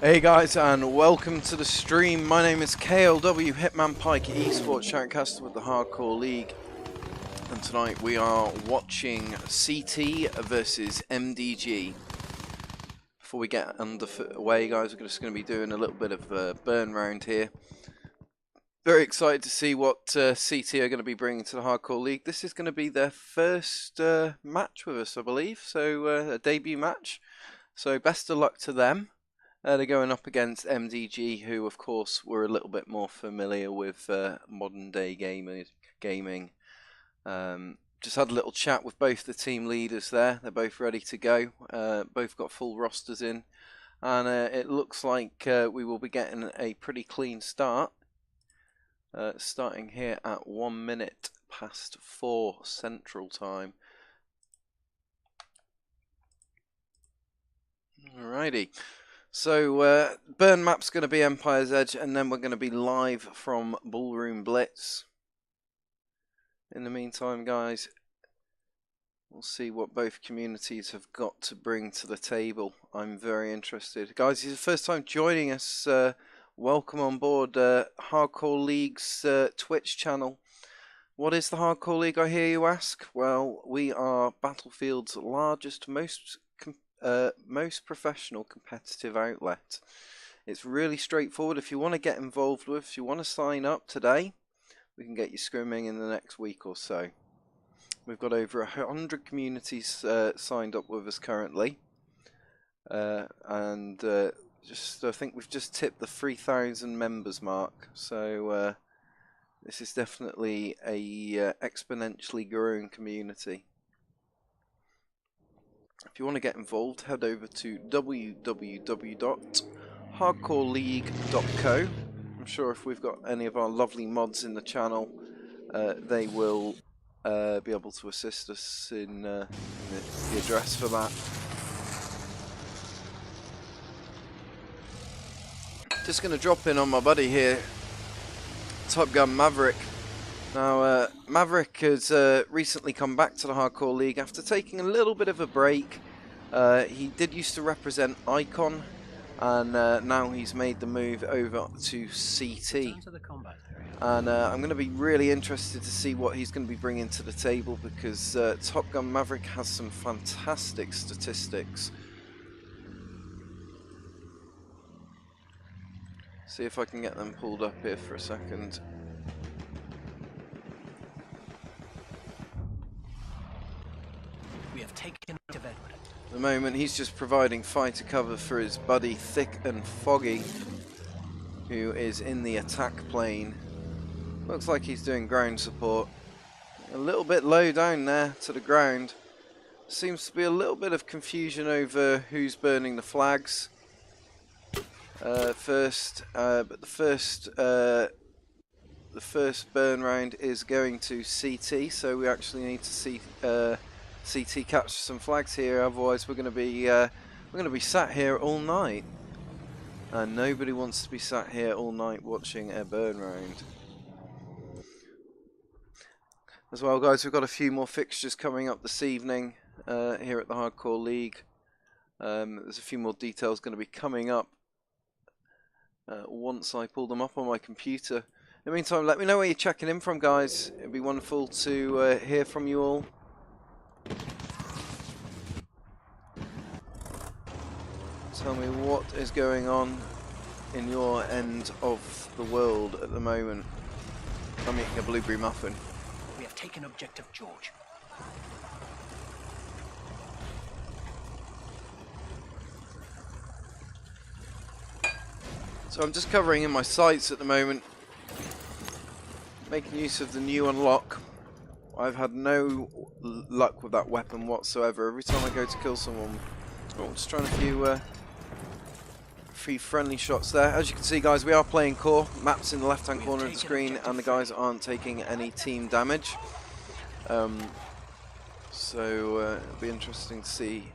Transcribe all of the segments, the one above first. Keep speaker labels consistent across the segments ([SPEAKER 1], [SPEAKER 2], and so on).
[SPEAKER 1] Hey guys, and welcome to the stream. My name is KLW Hitman Pike Esports Shoutcaster with the Hardcore League, and tonight we are watching CT versus MDG. Before we get underway, guys, we're just going to be doing a little bit of a burn round here. Very excited to see what CT are going to be bringing to the Hardcore League. This is going to be their first match with us, I believe, so a debut match. So best of luck to them. They're going up against MDG, who, of course, were a little bit more familiar with modern-day gaming. Just had a little chat with both the team leaders there. They're both ready to go. Both got full rosters in. And it looks like we will be getting a pretty clean start. Starting here at 1 minute past 4 Central Time. Alrighty. So, burn map's going to be Empire's Edge, and then we're going to be live from Ballroom Blitz. In the meantime, guys, we'll see what both communities have got to bring to the table. I'm very interested. Guys, this is the first time joining us. Welcome on board Hardcore League's Twitch channel. What is the Hardcore League, I hear you ask? Well, we are Battlefield's largest, most professional competitive outlet. It's really straightforward. If you want to get involved with, if you want to sign up today, we can get you scrimming in the next week or so. We've got over 100 communities signed up with us currently, and I think we've just tipped the 3,000 members mark. So this is definitely a exponentially growing community. If you want to get involved, head over to www.hardcoreleague.co. I'm sure if we've got any of our lovely mods in the channel, they will be able to assist us in the address for that. Just going to drop in on my buddy here, Top Gun Maverick. Now, Maverick has recently come back to the Hardcore League after taking a little bit of a break. He did used to represent Icon, and now he's made the move over to CT. And I'm going to be really interested to see what he's going to be bringing to the table, because Top Gun Maverick has some fantastic statistics. See if I can get them pulled up here for a second.
[SPEAKER 2] We have taken of Edward.
[SPEAKER 1] At the moment, he's just providing fighter cover for his buddy Thick and Foggy, who is in the attack plane. Looks like he's doing ground support. A little bit low down there to the ground. Seems to be a little bit of confusion over who's burning the flags first, but the first burn round is going to CT, so we actually need to see CT catch some flags here. Otherwise, we're going to be sat here all night, and nobody wants to be sat here all night watching a burn round. As well, guys, we've got a few more fixtures coming up this evening here at the Hardcore League. There's a few more details going to be coming up once I pull them up on my computer. In the meantime, let me know where you're checking in from, guys. It'd be wonderful to hear from you all. Tell me what is going on in your end of the world at the moment. I'm eating a blueberry muffin.
[SPEAKER 2] We have taken objective George.
[SPEAKER 1] So I'm just covering in my sights at the moment, making use of the new unlock. I've had no luck with that weapon whatsoever. Every time I go to kill someone, I'm just trying a few friendly shots there. As you can see, guys, we are playing core. Maps in the left-hand corner of the screen, and the guys aren't taking any team damage. So it'll be interesting to see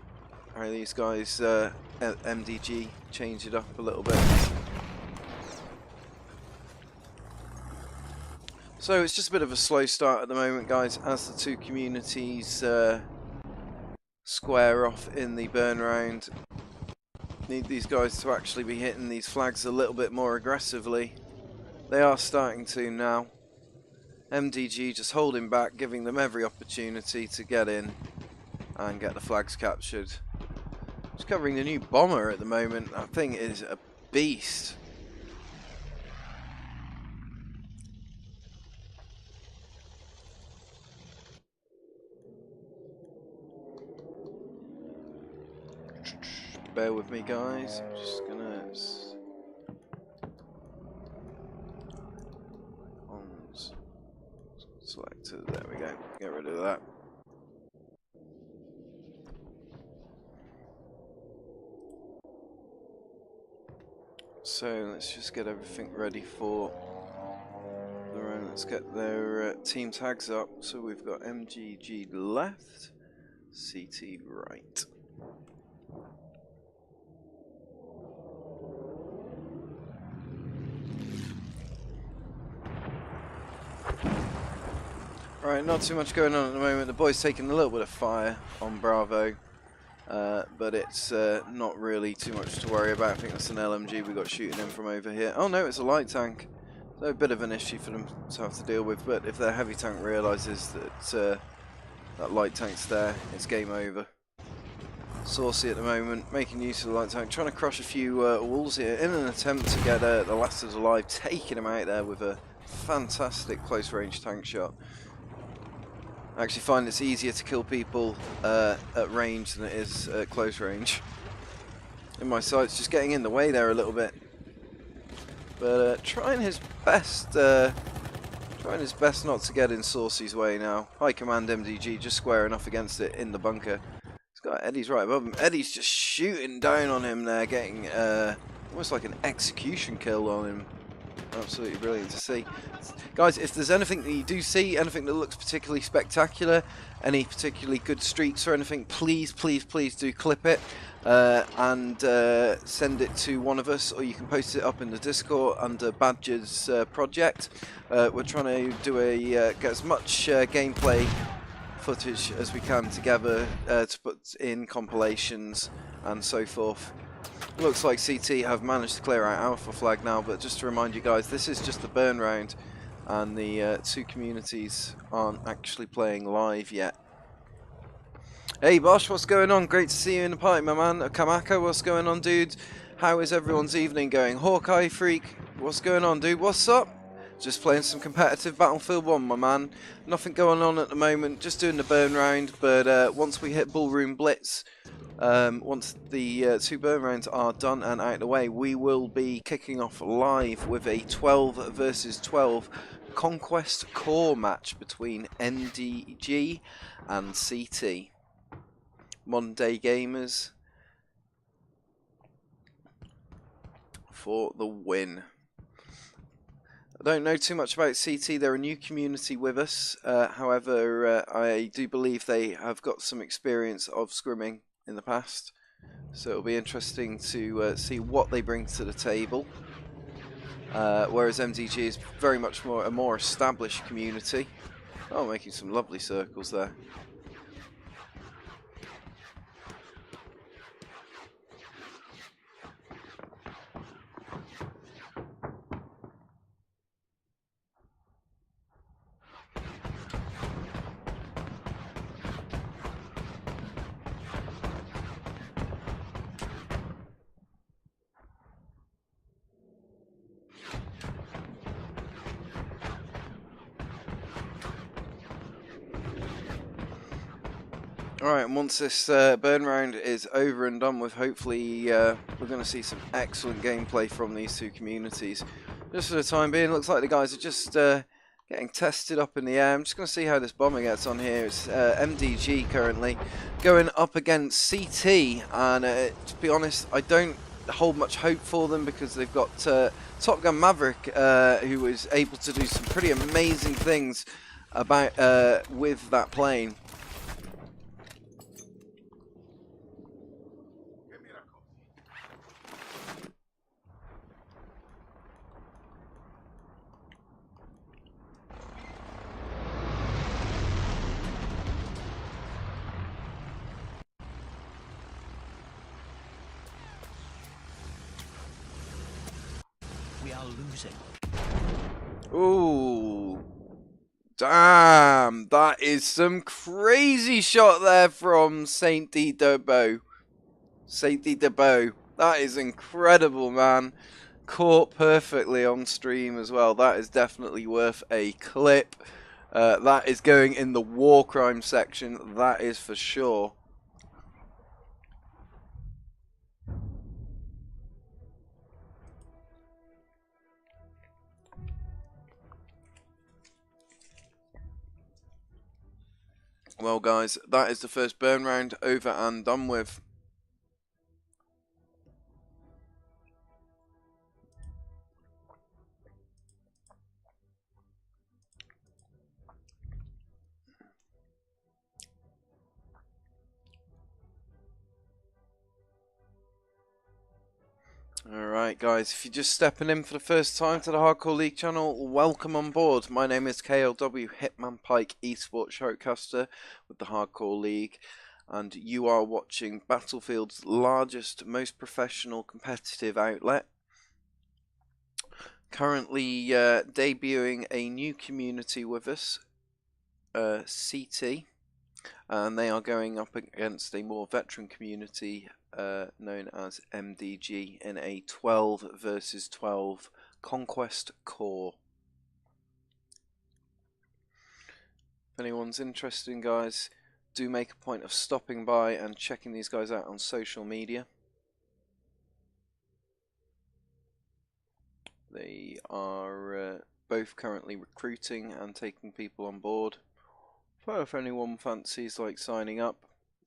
[SPEAKER 1] how these guys, MDG, change it up a little bit. So it's just a bit of a slow start at the moment, guys, as the two communities square off in the burn round. Need these guys to actually be hitting these flags a little bit more aggressively. They are starting to now. MDG just holding back, giving them every opportunity to get in and get the flags captured. Just covering the new bomber at the moment. That thing is a beast. Bear with me, guys. I'm just gonna selected. There we go. Get rid of that. So let's just get everything ready for the round. Let's get their team tags up. So we've got MGG left, CT right. Right, not too much going on at the moment. The boys taking a little bit of fire on Bravo, but it's not really too much to worry about. I think that's an LMG we got shooting in from over here. Oh no, it's a light tank. So a bit of an issue for them to have to deal with, but if their heavy tank realises that that light tank's there, it's game over. Saucy at the moment, making use of the light tank, trying to crush a few walls here in an attempt to get the Lasters alive, taking him out there with a fantastic close range tank shot. I actually find it's easier to kill people at range than it is at close range. In my sights, just getting in the way there a little bit. But trying his best not to get in Saucy's way now. High command MDG just squaring off against it in the bunker. He's got Eddie's right above him. Eddie's just shooting down on him there, getting almost like an execution kill on him. Absolutely brilliant to see. Guys, if there's anything that you do see, anything that looks particularly spectacular, any particularly good streaks or anything, please, please, please do clip it and send it to one of us, or you can post it up in the Discord under Badger's project. We're trying to do get as much gameplay footage as we can together to put in compilations and so forth. Looks like CT have managed to clear out Alpha flag now, but just to remind you guys, this is just the burn round, and the two communities aren't actually playing live yet. Hey Bosch, what's going on? Great to see you in the party, my man. Kamako, what's going on, dude? How is everyone's evening going? Hawkeye Freak, what's going on, dude? What's up? Just playing some competitive Battlefield 1, my man. Nothing going on at the moment, just doing the burn round, but once we hit Ballroom Blitz, once the two burn rounds are done and out of the way, we will be kicking off live with a 12 versus 12 Conquest Core match between MDG and CT. Modern day gamers for the win. I don't know too much about CT. They're a new community with us. However, I do believe they have got some experience of scrimming in the past, so it'll be interesting to see what they bring to the table. Whereas MDG is very much a more established community. Oh, making some lovely circles there. Alright, and once this burn round is over and done with, hopefully we're going to see some excellent gameplay from these two communities. Just for the time being, looks like the guys are just getting tested up in the air. I'm just going to see how this bomber gets on here. It's MDG currently going up against CT, and to be honest, I don't hold much hope for them because they've got Top Gun Maverick, who was able to do some pretty amazing things about with that plane.
[SPEAKER 2] are losing.
[SPEAKER 1] Ooh. Damn, that is some crazy shot there from Saint Debo. Saint Debo. That is incredible, man. Caught perfectly on stream as well. That is definitely worth a clip. That is going in the war crime section. That is for sure. Well, guys, that is the first burn round over and done with. Alright guys, if you're just stepping in for the first time to the Hardcore League channel, welcome on board. My name is KLW Hitman Pike Esports Shoutcaster with the Hardcore League, and you are watching Battlefield's largest, most professional competitive outlet. Currently debuting a new community with us, CT, and they are going up against a more veteran community known as MDG in a 12 versus 12 Conquest Core. If anyone's interested, guys, do make a point of stopping by and checking these guys out on social media. They are both currently recruiting and taking people on board. So if anyone fancies like signing up,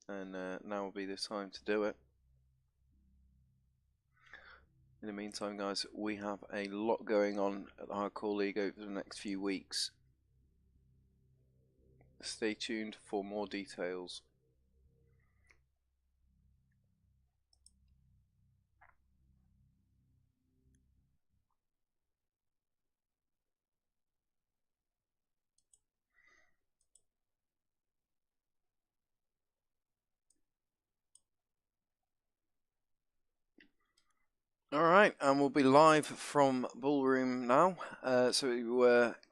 [SPEAKER 1] then now will be the time to do it. In the meantime, guys, we have a lot going on at the Hardcore League over the next few weeks. Stay tuned for more details. Alright, and we'll be live from Ballroom now. So we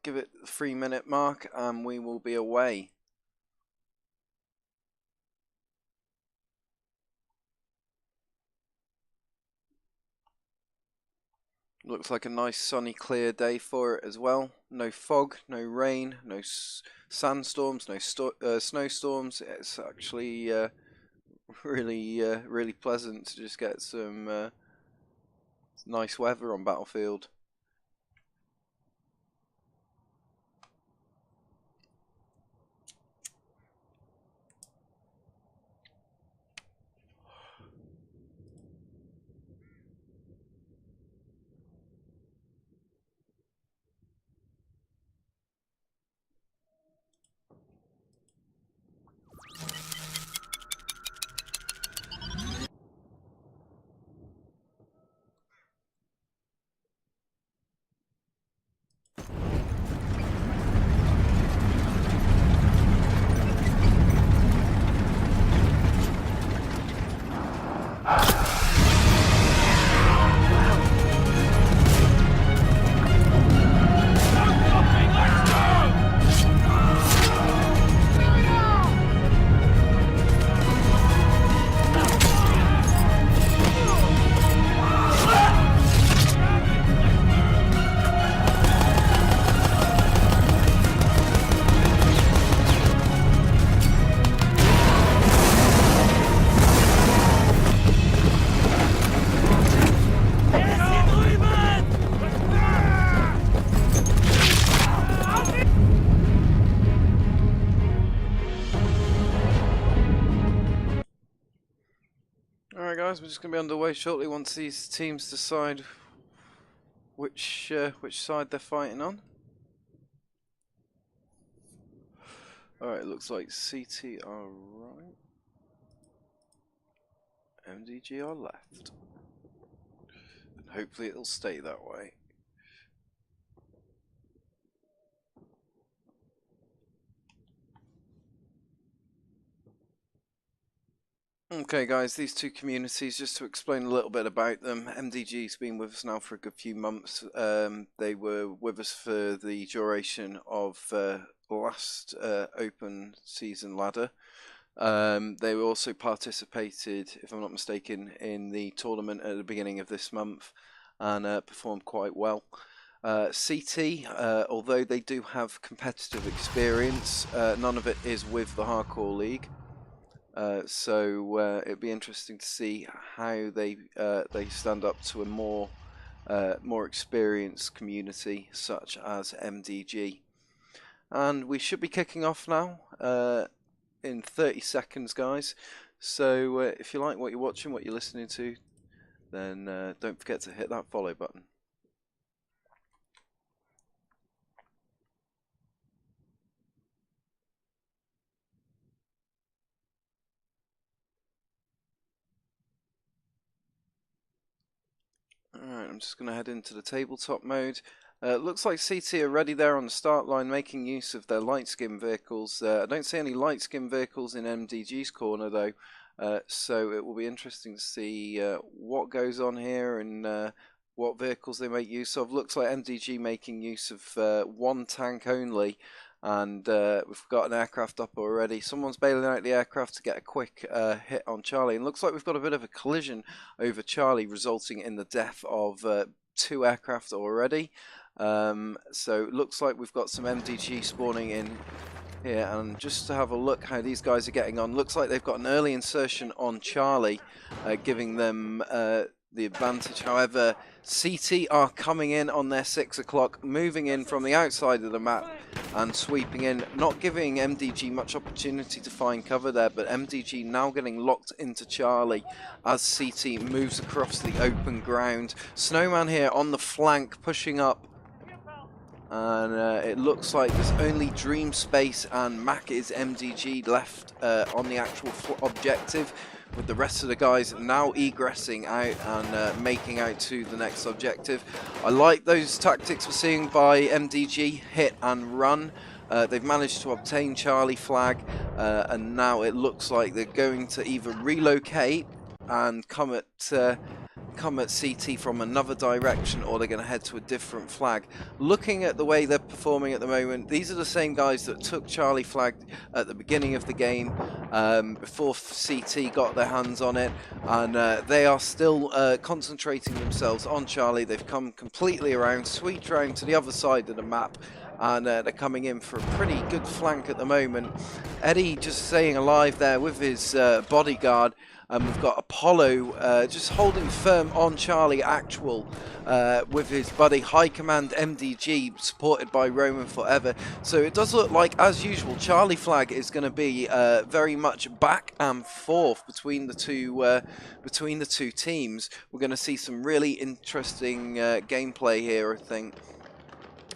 [SPEAKER 1] give it the 3-minute mark and we will be away. Looks like a nice sunny clear day for it as well. No fog, no rain, no sandstorms, no snowstorms. It's actually really pleasant to just get some nice weather on Battlefield. Alright guys, we're just going to be underway shortly once these teams decide which side they're fighting on. Alright, it looks like CT are right, MDG are left. And hopefully it'll stay that way. Okay guys, these two communities, just to explain a little bit about them. MDG's been with us now for a good few months. They were with us for the duration of last open season ladder. They also participated, if I'm not mistaken, in the tournament at the beginning of this month and performed quite well. CT, although they do have competitive experience, none of it is with the Hardcore League. So it'd be interesting to see how they stand up to a more experienced community such as MDG. And we should be kicking off now in 30 seconds, guys. So if you like what you're watching, what you're listening to, then don't forget to hit that follow button. Alright, I'm just going to head into the tabletop mode. Looks like CT are ready there on the start line, making use of their light skin vehicles. I don't see any light skin vehicles in MDG's corner though, so it will be interesting to see what goes on here and what vehicles they make use of. Looks like MDG making use of one tank only, and we've got an aircraft up already. Someone's bailing out the aircraft to get a quick hit on Charlie, and looks like we've got a bit of a collision over Charlie, resulting in the death of 2 aircraft already. So it looks like we've got some MDG spawning in here, and just to have a look how these guys are getting on, looks like they've got an early insertion on Charlie, giving them the advantage. However, CT are coming in on their 6 o'clock, moving in from the outside of the map and sweeping in, not giving MDG much opportunity to find cover there, but MDG now getting locked into Charlie as CT moves across the open ground. Snowman here on the flank, pushing up, and it looks like there's only Dream Space and Mac is MDG left on the actual objective, with the rest of the guys now egressing out and making out to the next objective. I like those tactics we're seeing by MDG, hit and run. They've managed to obtain Charlie flag, and now it looks like they're going to either relocate and come at CT from another direction, or they're going to head to a different flag. Looking at the way they're performing at the moment, these are the same guys that took Charlie flag at the beginning of the game, before CT got their hands on it, and they are still concentrating themselves on Charlie. They've come completely around, swept around to the other side of the map, and they're coming in for a pretty good flank at the moment. Eddie just staying alive there with his bodyguard. We've got Apollo just holding firm on Charlie Actual with his buddy High Command MDG, supported by Roman Forever. So it does look like, as usual, Charlie flag is going to be very much back and forth between the two teams. We're going to see some really interesting gameplay here, I think.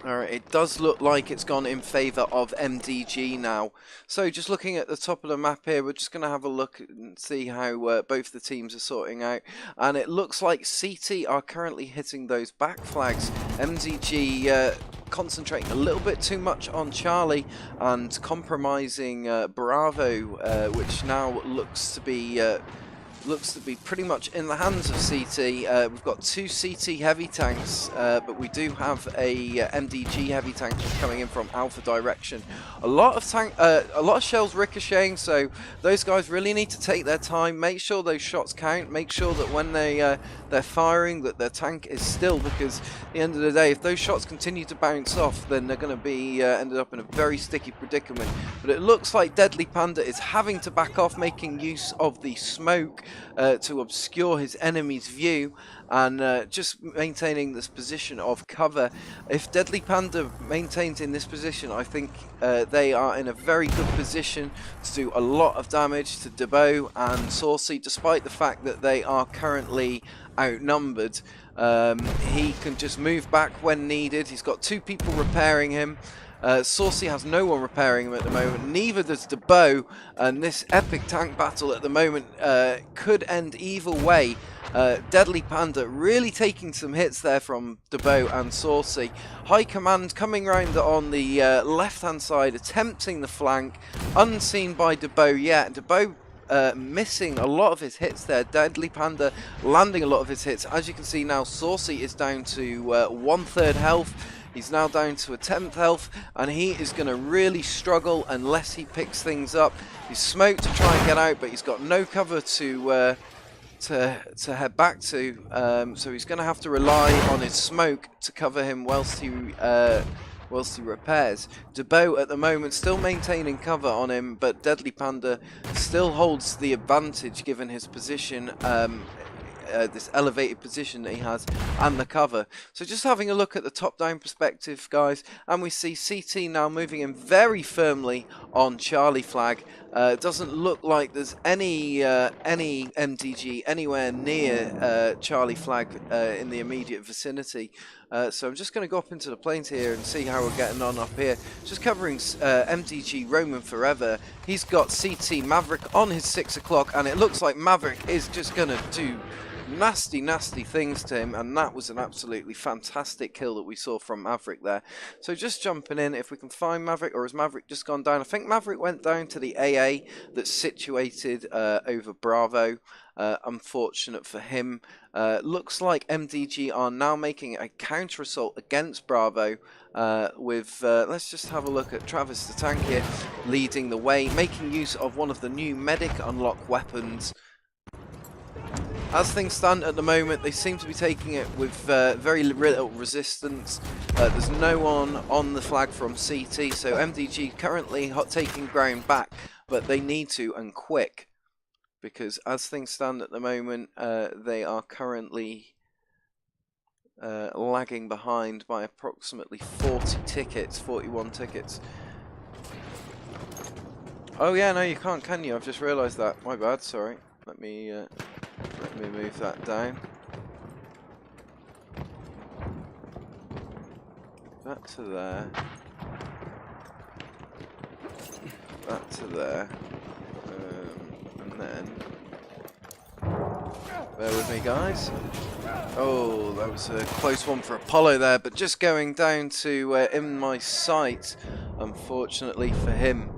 [SPEAKER 1] Alright, it does look like it's gone in favour of MDG now. So just looking at the top of the map here, we're just going to have a look and see how both the teams are sorting out. And it looks like CT are currently hitting those back flags. MDG concentrating a little bit too much on Charlie and compromising Bravo, which now looks to be pretty much in the hands of CT. We've got 2 CT heavy tanks, but we do have a MDG heavy tank just coming in from Alpha direction. A lot of shells ricocheting, so those guys really need to take their time, make sure those shots count, make sure that when they're firing that their tank is still, because at the end of the day, if those shots continue to bounce off, then they're going to be ended up in a very sticky predicament. But it looks like Deadly Panda is having to back off, making use of the smoke to obscure his enemy's view, and just maintaining this position of cover. If Deadly Panda maintains in this position, I think they are in a very good position to do a lot of damage to Debo and Saucy, despite the fact that they are currently outnumbered. He can just move back when needed. He's got 2 people repairing him. Saucy has no one repairing him at the moment, neither does Debo, and this epic tank battle at the moment could end either way. Deadly Panda really taking some hits there from Debo and Saucy. High Command coming round on the left hand side, attempting the flank, unseen by Debo yet. Debo missing a lot of his hits there. Deadly Panda landing a lot of his hits. As you can see now, Saucy is down to 1/3 health. He's now down to a 10th health, and he is going to really struggle unless he picks things up. He's smoked to try and get out, but he's got no cover to head back to. So he's going to have to rely on his smoke to cover him whilst he repairs. DeBow at the moment still maintaining cover on him, but Deadly Panda still holds the advantage given his position. This elevated position that he has and the cover. So just having a look at the top-down perspective, guys, and we see CT now moving in very firmly on Charlie flag. It doesn't look like there's any MDG anywhere near Charlie flag in the immediate vicinity. So I'm just going to go up into the plains here and see how we're getting on up here. Just covering MDG Roman Forever. He's got CT Maverick on his 6 o'clock, and it looks like Maverick is just going to do nasty things to him, and that was an absolutely fantastic kill that we saw from Maverick there. So just jumping in, if we can find Maverick, or has Maverick just gone down? I think Maverick went down to the AA that's situated over Bravo. Unfortunate for him. Looks like MDG are now making a counter assault against Bravo with let's just have a look at Travis the Tank here leading the way, making use of one of the new medic unlock weapons. As things stand at the moment, they seem to be taking it with very little resistance. There's no one on the flag from CT, so MDG currently taking ground back, but they need to, and quick, because as things stand at the moment, they are currently lagging behind by approximately 41 tickets. Oh yeah, no, you can't, can you? I've just realised that. My bad, sorry. Let me move that down. That to there. That to there. And then... Bear with me, guys. Oh, that was a close one for Apollo there, but just going down to in my sight, unfortunately for him.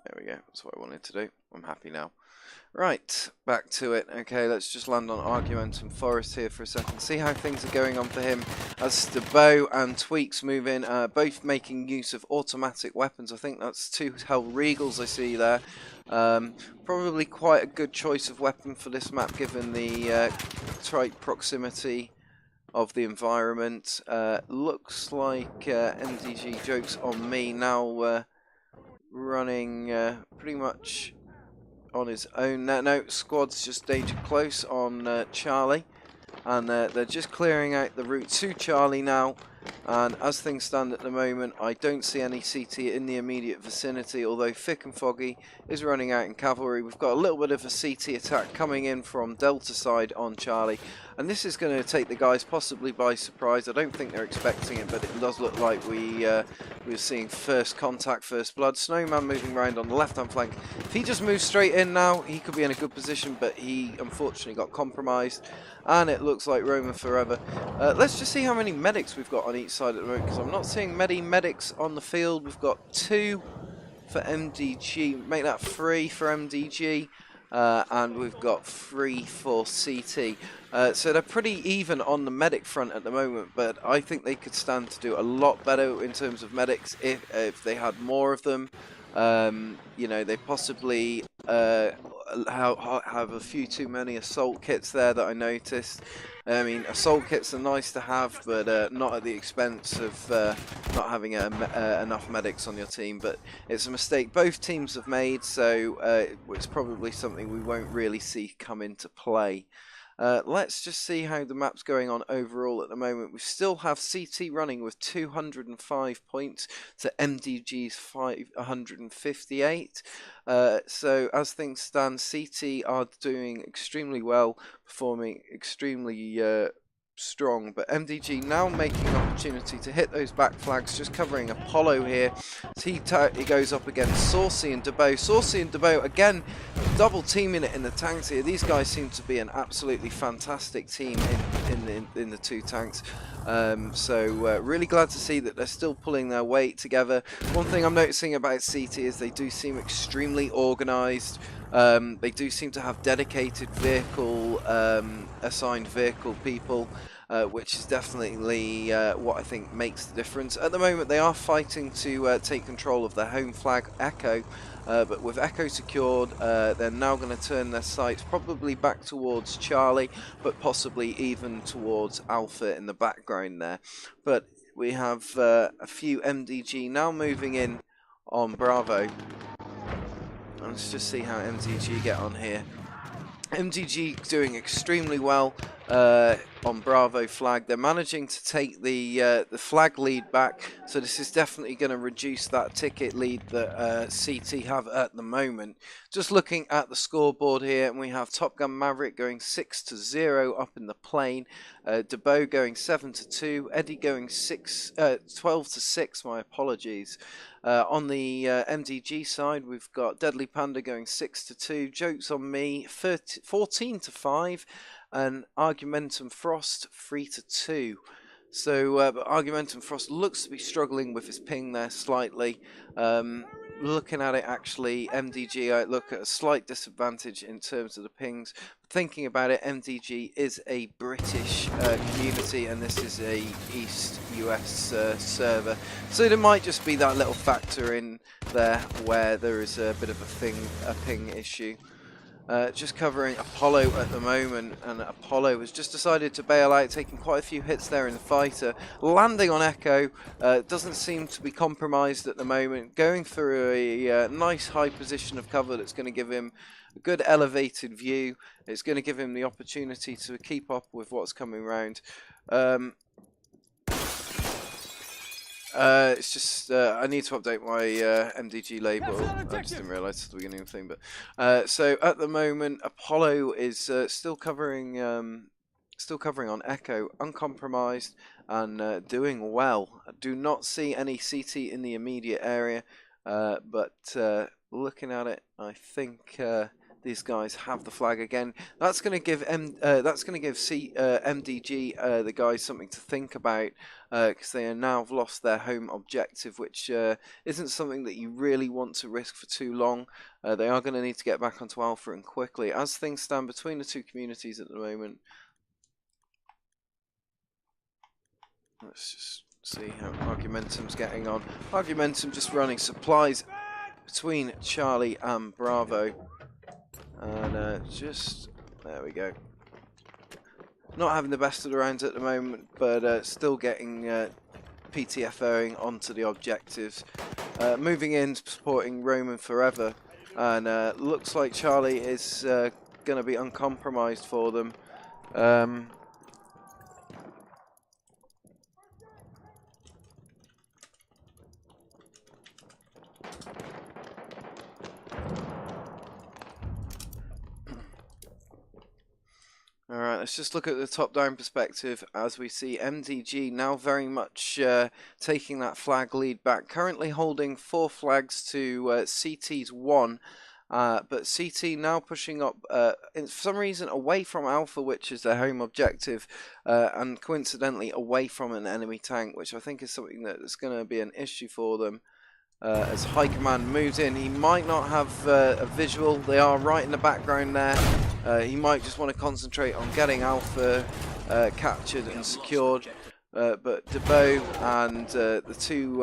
[SPEAKER 1] There we go, that's what I wanted to do. I'm happy now. Right, back to it. Okay, let's just land on Argumentum Forest here for a second. See how things are going on for him as DeBow and Tweaks move in, both making use of automatic weapons. I think that's 2 Hell Regals I see there. Probably quite a good choice of weapon for this map given the tight proximity of the environment. Looks like MDG jokes on me now. Running pretty much on his own. No, squad's just danger close on Charlie, and they're just clearing out the route to Charlie now. And as things stand at the moment, I don't see any CT in the immediate vicinity, although Thick and Foggy is running out in cavalry. We've got a little bit of a CT attack coming in from Delta side on Charlie, and this is going to take the guys possibly by surprise. I don't think they're expecting it, but it does look like we're seeing first contact, first blood. Snowman moving around on the left-hand flank. If he just moves straight in now, he could be in a good position, but he unfortunately got compromised. And it looks like Roman Forever. Let's just see how many medics we've got on each side at the moment, because I'm not seeing many medics on the field. We've got 2 for MDG, make that 3 for MDG, and we've got 3 for CT. So they're pretty even on the medic front at the moment, but I think they could stand to do a lot better in terms of medics if they had more of them. You know, they possibly have a few too many assault kits there that I noticed. I mean, assault kits are nice to have, but not at the expense of not having enough medics on your team. But it's a mistake both teams have made, so it's probably something we won't really see come into play. Let's just see how the map's going on overall at the moment. We still have CT running with 205 points to MDG's 558. So as things stand, CT are doing extremely well, performing extremely strong, but MDG now making an opportunity to hit those back flags, just covering Apollo here. So he goes up against Saucy and Debo. Saucy and Debo again double teaming it in the tanks here. These guys seem to be an absolutely fantastic team in the two tanks. So really glad to see that they're still pulling their weight together. One thing I'm noticing about CT is they do seem extremely organised. They do seem to have dedicated vehicle, assigned vehicle people, which is definitely what I think makes the difference. At the moment they are fighting to take control of their home flag, Echo, but with Echo secured, they're now going to turn their sights probably back towards Charlie, but possibly even towards Alpha in the background there. But we have a few MDG now moving in on Bravo. Let's just see how MDG get on here. MDG doing extremely well on Bravo flag. They're managing to take the flag lead back, so this is definitely going to reduce that ticket lead that CT have at the moment. Just looking at the scoreboard here, and we have Top Gun Maverick going 6-0 up in the plane, Debo going 7-2, Eddie going 12-6. My apologies. On the MDG side, we've got Deadly Panda going 6-2, Jokes on Me 14-5, and Argumentum Frost 3-2. So but Argumentum Frost looks to be struggling with his ping there slightly. Looking at it, actually, MDG, I look at a slight disadvantage in terms of the pings. Thinking about it, MDG is a British community, and this is a East US server. So there might just be that little factor in there where there is a bit of a ping issue. Just covering Apollo at the moment, and Apollo has just decided to bail out, taking quite a few hits there in the fighter, landing on Echo. Doesn't seem to be compromised at the moment, going for a nice high position of cover that's going to give him a good elevated view. It's going to give him the opportunity to keep up with what's coming round. It's just I need to update my MDG label. I just didn't realise at the beginning of the thing. But so at the moment, Apollo is still covering on Echo, uncompromised and doing well. I do not see any CT in the immediate area, but looking at it, I think these guys have the flag again. That's going to give MDG the guys something to think about, because they are now lost their home objective, which isn't something that you really want to risk for too long. They are going to need to get back onto Alpha and quickly. As things stand between the two communities at the moment, let's just see how Argumentum's getting on. Argumentum just running supplies between Charlie and Bravo. And just, there we go. Not having the best of the rounds at the moment, but still getting PTFOing onto the objectives. Moving in, supporting Roman Forever. And looks like Charlie is going to be uncompromised for them. Alright, let's just look at the top-down perspective as we see MDG now very much taking that flag lead back. Currently holding 4 flags to CT's 1, but CT now pushing up, for some reason, away from Alpha, which is their home objective, and coincidentally away from an enemy tank, which I think is something that's going to be an issue for them. As High Command moves in, he might not have a visual. They are right in the background there. He might just want to concentrate on getting Alpha captured and secured. But Debo and the two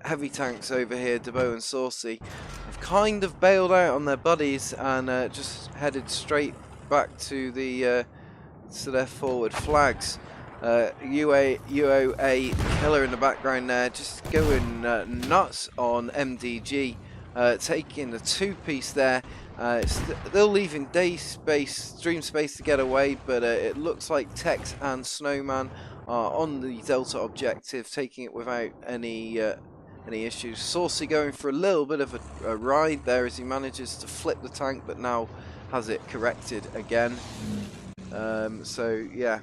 [SPEAKER 1] heavy tanks over here, Debo and Saucy, have kind of bailed out on their buddies and just headed straight back to their forward flags. UOA killer in the background there, just going nuts on MDG, taking the 2-piece there. Still leaving Dream Space to get away, but it looks like Tex and Snowman are on the Delta objective, taking it without any issues. Saucy going for a little bit of a ride there as he manages to flip the tank, but now has it corrected again. So yeah.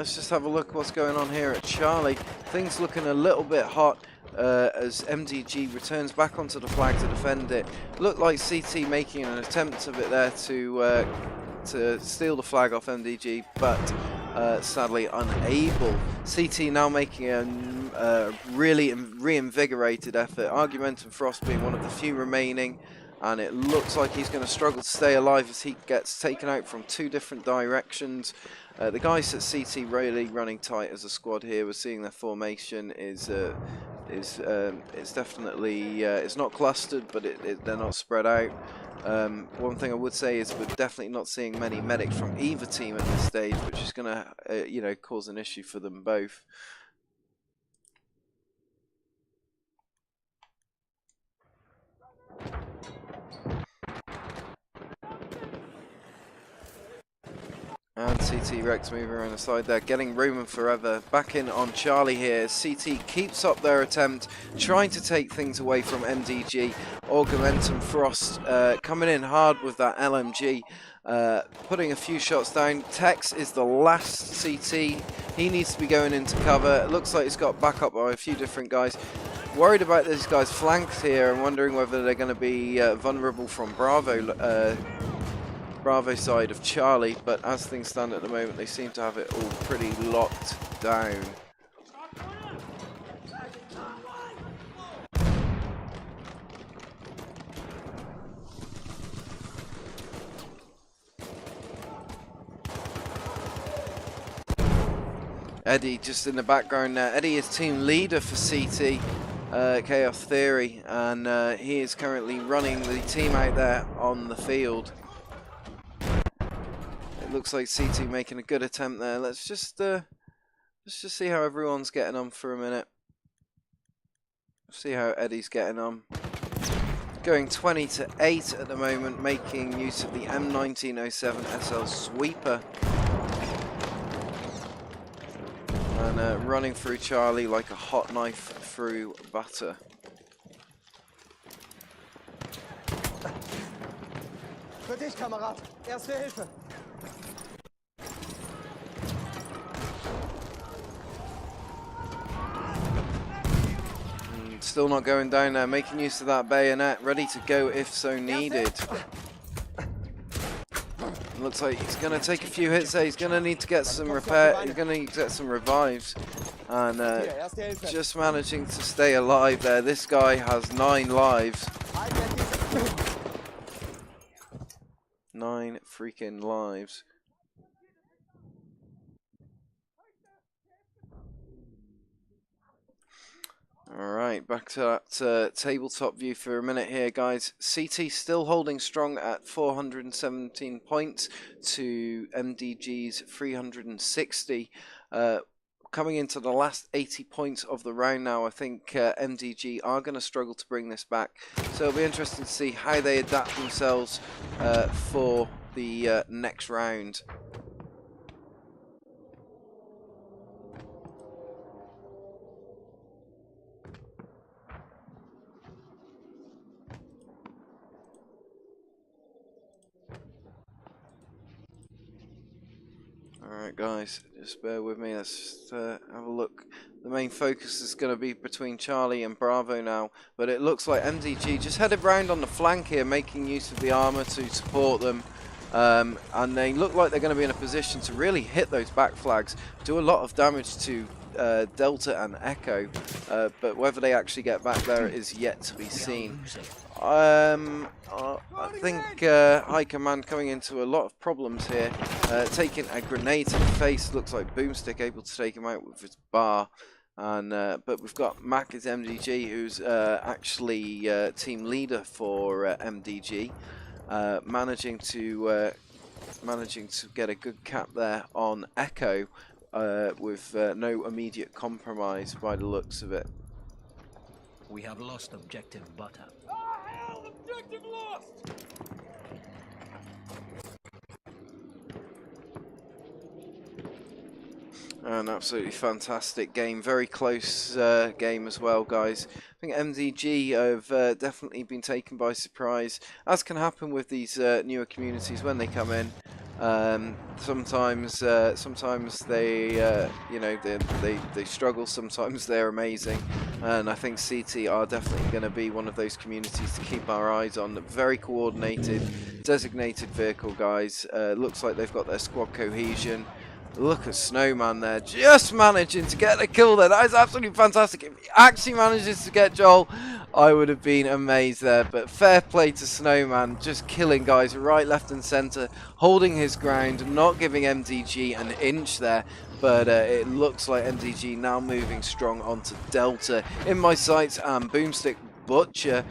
[SPEAKER 1] let's just have a look what's going on here at Charlie. Things looking a little bit hot as MDG returns back onto the flag to defend it. Looked like CT making an attempt of it there to steal the flag off MDG, but sadly unable. CT now making a really reinvigorated effort. Argumentum Frost being one of the few remaining, and it looks like he's going to struggle to stay alive as he gets taken out from two different directions. The guys at CT really running tight as a squad here. We're seeing their formation is definitely it's not clustered, but they're not spread out. One thing I would say is we're definitely not seeing many medics from either team at this stage, which is going to cause an issue for them both. And CT Rex moving around the side there, getting Roman forever. Back in on Charlie here. CT keeps up their attempt, trying to take things away from MDG. Argumentum Frost coming in hard with that LMG, putting a few shots down. Tex is the last CT. He needs to be going into cover. It looks like he's got backup by a few different guys. Worried about these guys flanked here and wondering whether they're going to be vulnerable from Bravo side of Charlie, but as things stand at the moment, they seem to have it all pretty locked down. Eddie just in the background now. Eddie is team leader for CT, Chaos Theory, and he is currently running the team out there on the field. Looks like CT making a good attempt there. Let's just see how everyone's getting on for a minute. See how Eddie's getting on. Going 20-8 at the moment, making use of the M1907 SL Sweeper. And running through Charlie like a hot knife through butter.
[SPEAKER 3] Für dich, Kamerad. Erste Hilfe.
[SPEAKER 1] Still not going down there, making use of that bayonet, ready to go if so needed. Looks like he's going to take a few hits there. He's going to need to get some repair. He's going to need to get some revives. And just managing to stay alive there. This guy has 9 lives. 9 freaking lives. Alright, back to that tabletop view for a minute here, guys. CT still holding strong at 417 points to MDG's 360. Coming into the last 80 points of the round now, I think MDG are going to struggle to bring this back. So it'll be interesting to see how they adapt themselves for the next round. Alright guys, just bear with me, let's just have a look. The main focus is going to be between Charlie and Bravo now, but it looks like MDG just headed round on the flank here, making use of the armour to support them. And they look like they're going to be in a position to really hit those back flags, do a lot of damage to Delta and Echo, but whether they actually get back there is yet to be seen. I think High Command coming into a lot of problems here, taking a grenade to the face. Looks like Boomstick able to take him out with his bar, and but we've got Mac as MDG, who's actually team leader for MDG, managing to get a good cap there on Echo, with no immediate compromise by the looks of it.
[SPEAKER 2] We have lost objective butter.
[SPEAKER 3] Ah, hell! Objective lost!
[SPEAKER 1] An absolutely fantastic game, very close game as well, guys. I think MDG have definitely been taken by surprise, as can happen with these newer communities when they come in. Sometimes they, you know, they struggle. Sometimes they're amazing, and I think CT are definitely going to be one of those communities to keep our eyes on. Very coordinated, designated vehicle guys. Looks like they've got their squad cohesion. Look at Snowman there, just managing to get a kill there. That is absolutely fantastic. If he actually manages to get Joel, I would have been amazed there. But fair play to Snowman, just killing guys right, left and centre, holding his ground, not giving MDG an inch there. But it looks like MDG now moving strong onto Delta. In my sights, and Boomstick Butcher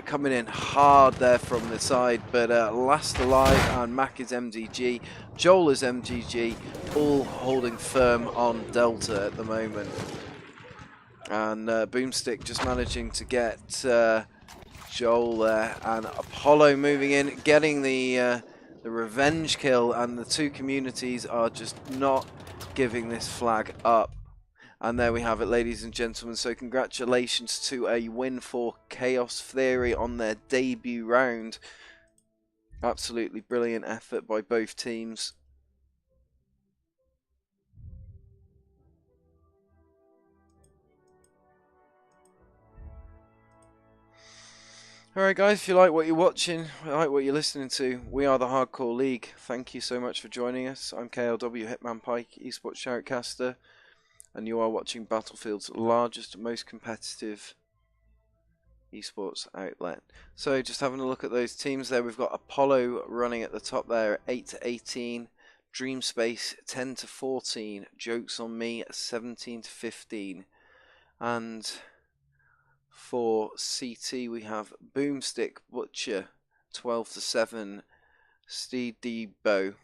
[SPEAKER 1] coming in hard there from the side. But last alive, and Mac is MDG. Joel is MGG, all holding firm on Delta at the moment. And Boomstick just managing to get Joel there, and Apollo moving in, getting the revenge kill, and the two communities are just not giving this flag up. And there we have it, ladies and gentlemen. So congratulations to a win for Chaos Theory on their debut round. Absolutely brilliant effort by both teams. Alright guys, if you like what you're watching, like what you're listening to, we are the Hardcore League. Thank you so much for joining us. I'm KLW Hitman Pike, esports shoutcaster, and you are watching Battlefield's largest, most competitive esports outlet. So just having a look at those teams there, we've got Apollo running at the top there, 8 to 18, Dreamspace 10 to 14, Jokes on Me 17 to 15, and for CT we have Boomstick Butcher 12 to 7, Steed Debo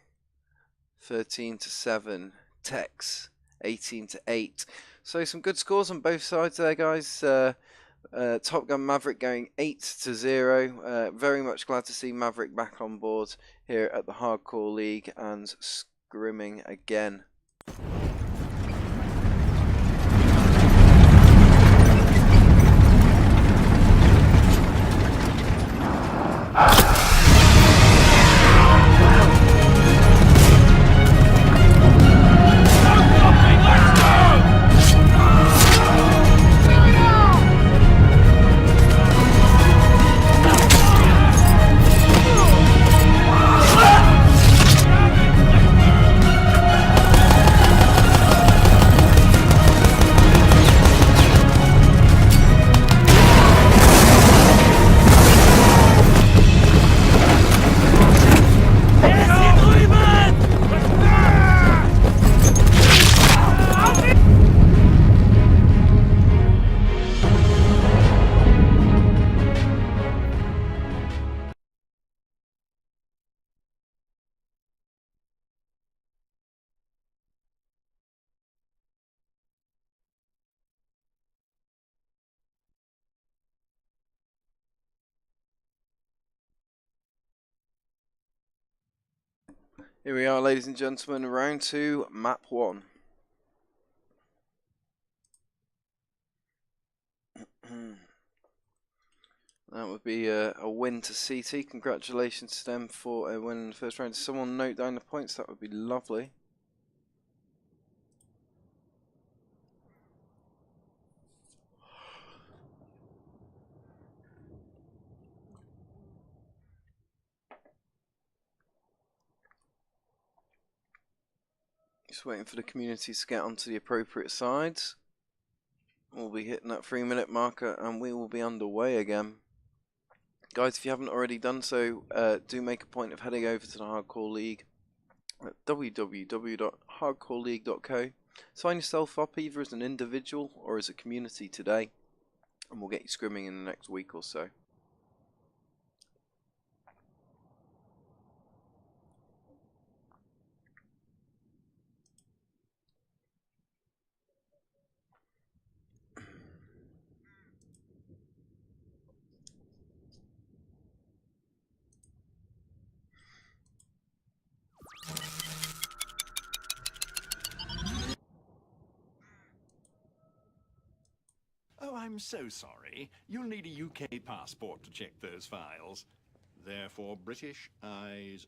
[SPEAKER 1] 13 to 7, Tex 18 to 8. So some good scores on both sides there, guys. Top Gun Maverick going 8 to 0. Very much glad to see Maverick back on board here at the Hardcore League and scrimming again. Here we are, ladies and gentlemen, round 2, map 1. That would be a win to CT. Congratulations to them for a win in the first round. Someone note down the points, that would be lovely. Just waiting for the communities to get onto the appropriate sides. We'll be hitting that 3-minute marker and we will be underway again. Guys, if you haven't already done so, do make a point of heading over to the Hardcore League at www.hardcoreleague.co. Sign yourself up either as an individual or as a community today, and we'll get you scrimming in the next week or so.
[SPEAKER 4] Oh, I'm so sorry. You'll need a UK passport to check those files. They're for British eyes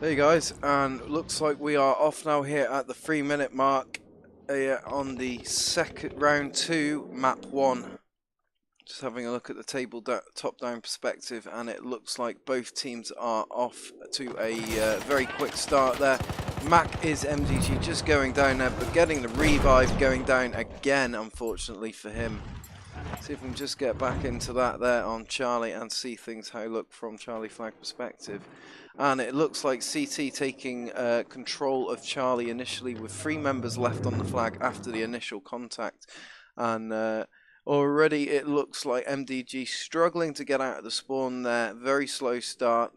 [SPEAKER 1] Hey guys, and looks like we are off now here at the 3-minute mark on the second round 2, map 1. Just having a look at the table top-down perspective, and it looks like both teams are off to a very quick start there. Mac is MDG just going down there, but getting the revive, going down again, unfortunately for him. See if we can just get back into that there on Charlie and see things how look from Charlie flag perspective. And it looks like CT taking control of Charlie initially with 3 members left on the flag after the initial contact. And already it looks like MDG struggling to get out of the spawn there. Very slow start.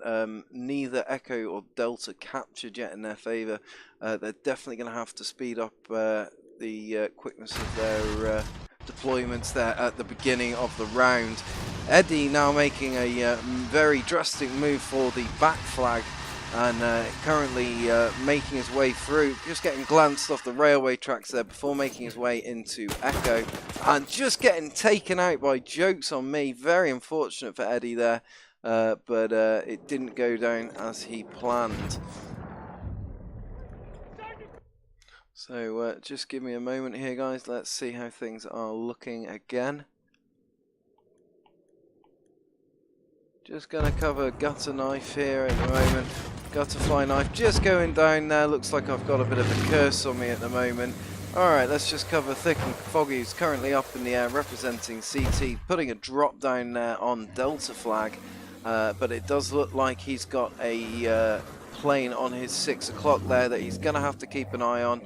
[SPEAKER 1] Neither Echo or Delta captured yet in their favour. They're definitely going to have to speed up the quickness of their deployments there at the beginning of the round. Eddie now making a very drastic move for the back flag, and currently making his way through, just getting glanced off the railway tracks there before making his way into Echo, and just getting taken out by Jokes on Me. Very unfortunate for Eddie there, but it didn't go down as he planned. So just give me a moment here, guys. Let's see how things are looking again. Just going to cover Gutter Knife here at the moment. Gutterfly Knife just going down there. Looks like I've got a bit of a curse on me at the moment. Alright, let's just cover Thick and Foggy, who's currently up in the air representing CT, putting a drop down there on Delta flag. But it does look like he's got a plane on his 6 o'clock there that he's going to have to keep an eye on.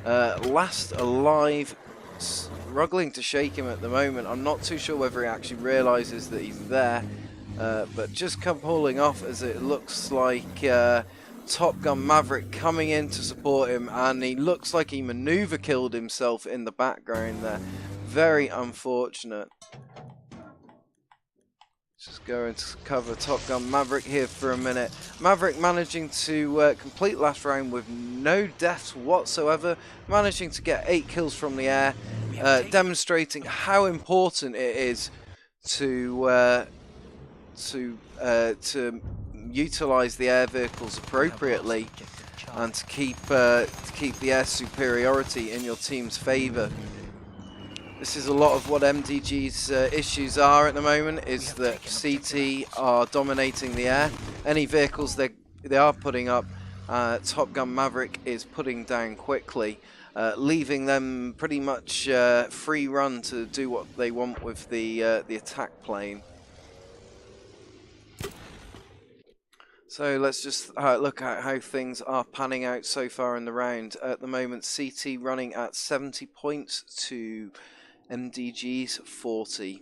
[SPEAKER 1] Last alive, struggling to shake him at the moment. I'm not too sure whether he actually realises that he's there, but just come pulling off as it looks like Top Gun Maverick coming in to support him, and he looks like he maneuver killed himself in the background there. Very unfortunate. Just going to cover Top Gun Maverick here for a minute. Maverick managing to complete last round with no deaths whatsoever, managing to get 8 kills from the air, demonstrating how important it is to utilize the air vehicles appropriately and to keep the air superiority in your team's favor. This is a lot of what MDG's issues are at the moment, is that CT are dominating the air. Any vehicles they are putting up, Top Gun Maverick is putting down quickly, leaving them pretty much free run to do what they want with the attack plane. So let's just look at how things are panning out so far in the round. At the moment, CT running at 70 points to MDG's 40.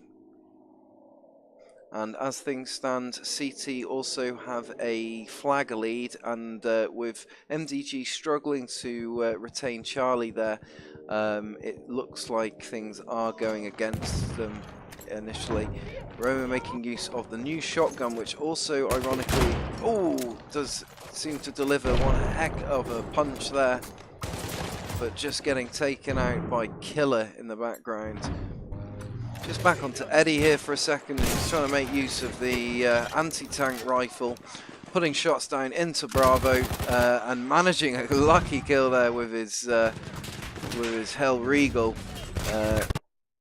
[SPEAKER 1] And as things stand, CT also have a flag lead, and with MDG struggling to retain Charlie there, it looks like things are going against them initially. Roma making use of the new shotgun, which also ironically does seem to deliver one heck of a punch there, but just getting taken out by Killer in the background. Just back onto Eddie here for a second. He's trying to make use of the anti-tank rifle, putting shots down into Bravo, and managing a lucky kill there with his Hell Regal.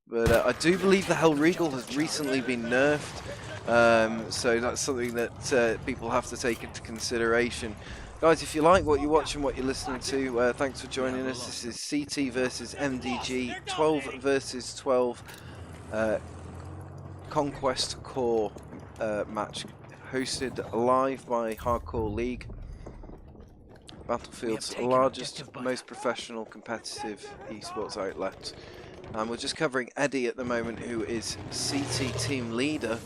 [SPEAKER 1] But I do believe the Hell Regal has recently been nerfed, so that's something that people have to take into consideration. Guys, if you like what you're watching, what you're listening to, thanks for joining us. This is CT versus MDG, 12 versus 12 Conquest Core match, hosted live by Hardcore League, Battlefield's largest, most professional competitive esports outlet. And we're just covering Eddie at the moment, who is CT team leader,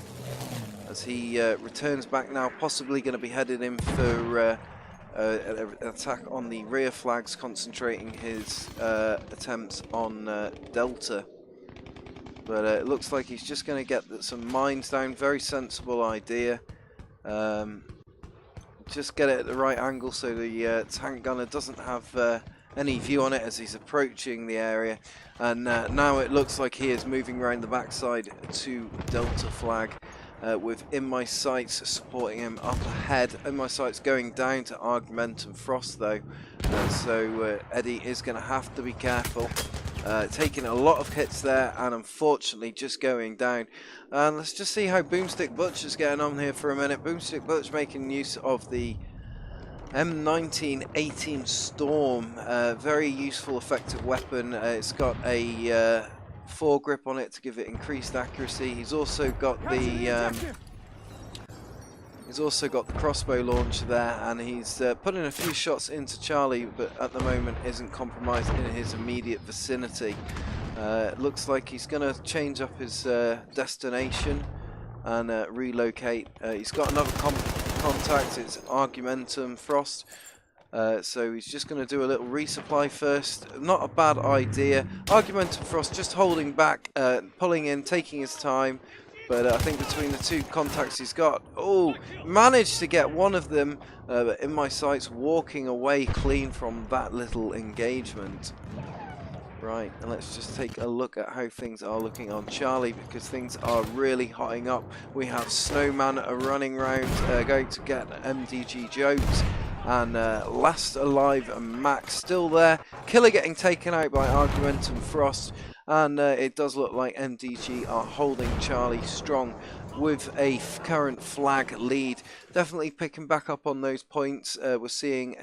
[SPEAKER 1] as he returns back now, possibly going to be headed in for an attack on the rear flags, concentrating his attempts on Delta. But it looks like he's just going to get some mines down. Very sensible idea. Just get it at the right angle so the tank gunner doesn't have any view on it as he's approaching the area. And now it looks like he is moving around the backside to Delta flag. with In My Sights supporting him up ahead. In My Sights going down to Augment and Frost though, so Eddie is going to have to be careful. Taking a lot of hits there and unfortunately just going down. And let's just see how Boomstick Butch is getting on here for a minute. Boomstick Butch making use of the M1918 Storm, very useful effective weapon. It's got a foregrip on it to give it increased accuracy. He's also got the crossbow launcher there, and he's putting a few shots into Charlie, but at the moment isn't compromised in his immediate vicinity. Looks like he's going to change up his destination and relocate. He's got another contact. It's Argumentum Frost. So he's just going to do a little resupply first. Not a bad idea. Argumentum Frost just holding back, pulling in, taking his time. But I think between the two contacts he's got, managed to get one of them. But In My Sights walking away clean from that little engagement. Right, and let's just take a look at how things are looking on Charlie, because things are really hotting up. We have Snowman running around, going to get MDG Jokes, and Last Alive and Max still there. Killer getting taken out by Argumentum Frost, and it does look like MDG are holding Charlie strong with a current flag lead. Definitely picking back up on those points. We're seeing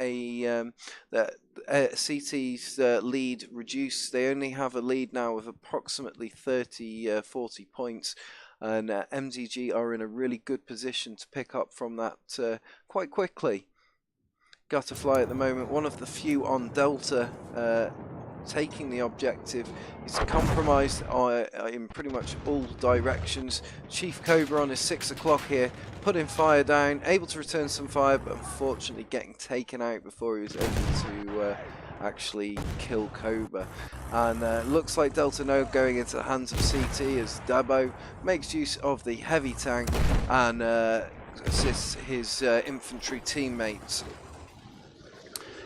[SPEAKER 1] CT's lead reduce. They only have a lead now of approximately 40 points, and MDG are in a really good position to pick up from that quite quickly. Gutterfly at the moment, one of the few on Delta taking the objective. He's compromised in pretty much all directions. Chief Cobra on his 6 o'clock here, putting fire down, able to return some fire, but unfortunately getting taken out before he was able to actually kill Cobra. And looks like Delta No going into the hands of CT as Dabo makes use of the heavy tank and assists his infantry teammates.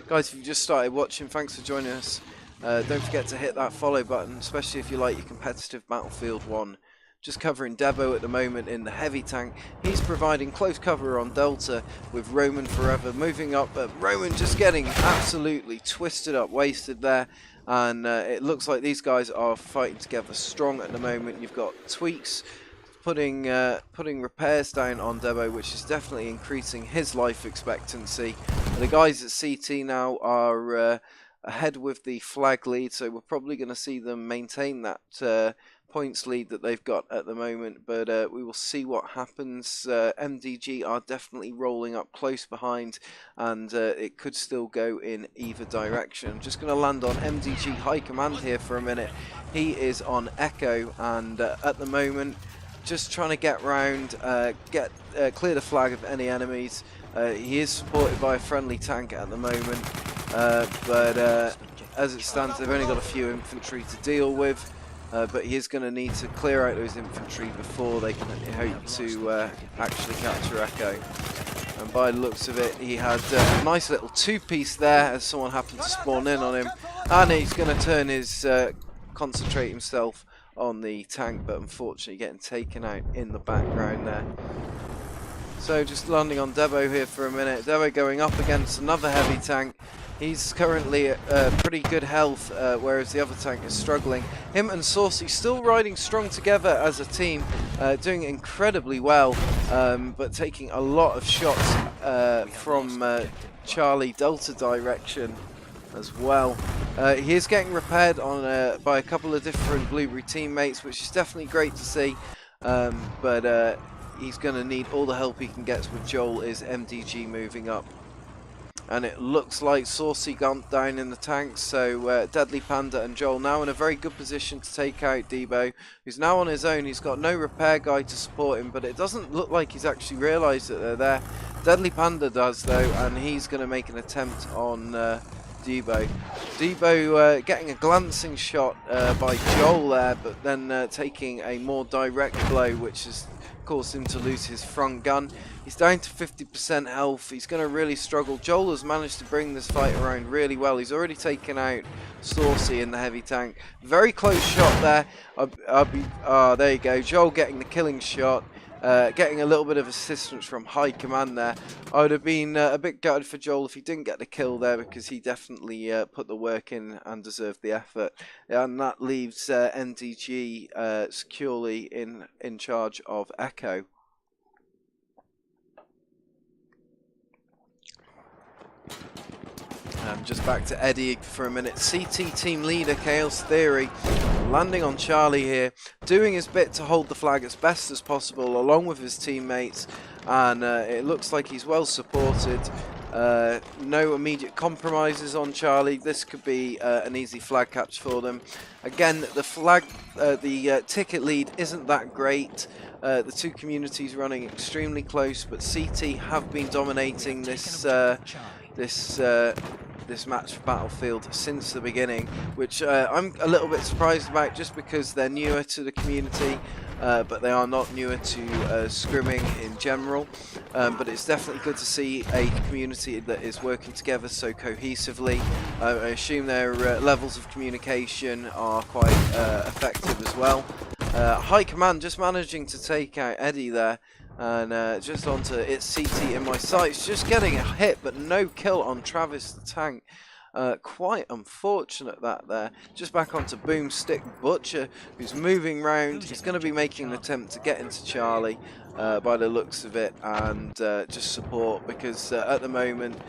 [SPEAKER 1] Guys, if you've just started watching, thanks for joining us. Don't forget to hit that follow button, especially if you like your competitive Battlefield 1. Just covering Debo at the moment in the heavy tank. He's providing close cover on Delta with Roman Forever moving up, but Roman just getting absolutely twisted up, wasted there. And it looks like these guys are fighting together strong at the moment. You've got Tweaks putting repairs down on Debo, which is definitely increasing his life expectancy. And the guys at CT now are ahead with the flag lead, so we're probably going to see them maintain that points lead that they've got at the moment, but we will see what happens. MDG are definitely rolling up close behind, and it could still go in either direction. I'm just going to land on MDG High Command here for a minute. He is on Echo, and at the moment just trying to get round, clear the flag of any enemies. He is supported by a friendly tank at the moment, but as it stands they've only got a few infantry to deal with, but he is going to need to clear out those infantry before they can hope to actually capture Echo. And by the looks of it, he had a nice little two-piece there as someone happened to spawn in on him, and he's going to turn his concentrate himself on the tank, but unfortunately getting taken out in the background there. So just landing on Debo here for a minute. Debo going up against another heavy tank. He's currently at pretty good health, whereas the other tank is struggling. Him and Saucy still riding strong together as a team, doing incredibly well, but taking a lot of shots from Charlie Delta direction as well. He is getting repaired on by a couple of different Blueberry teammates, which is definitely great to see, but he's going to need all the help he can get with Joel is MDG moving up. And it looks like Saucy gone down in the tanks, so Deadly Panda and Joel now in a very good position to take out Debo, who's now on his own. He's got no repair guy to support him, but it doesn't look like he's actually realised that they're there. Deadly Panda does though, and he's going to make an attempt on Debo. Debo getting a glancing shot by Joel there, but then taking a more direct blow, which has caused him to lose his front gun. He's down to 50% health. He's going to really struggle. Joel has managed to bring this fight around really well. He's already taken out Saucy in the heavy tank. Very close shot there. There you go. Joel getting the killing shot. getting a little bit of assistance from high command there. I would have been a bit gutted for Joel if he didn't get the kill there, because he definitely put the work in and deserved the effort. And that leaves MDG securely in charge of Echo. Just back to Eddie for a minute. CT team leader Chaos Theory landing on Charlie here, doing his bit to hold the flag as best as possible along with his teammates, and it looks like he's well supported. No immediate compromises on Charlie. This could be an easy flag catch for them. Again, the ticket lead isn't that great. The two communities running extremely close, but CT have been dominating this match for Battlefield since the beginning, which I'm a little bit surprised about, just because they're newer to the community, but they are not newer to scrimming in general. But it's definitely good to see a community that is working together so cohesively. I assume their levels of communication are quite effective as well. High command just managing to take out Eddie there. And just onto it's CT in my sights, just getting a hit but no kill on Travis the tank. Quite unfortunate that there. Just back onto Boomstick Butcher, who's moving round. He's going to be making an attempt to get into Charlie by the looks of it, and just support, because at the moment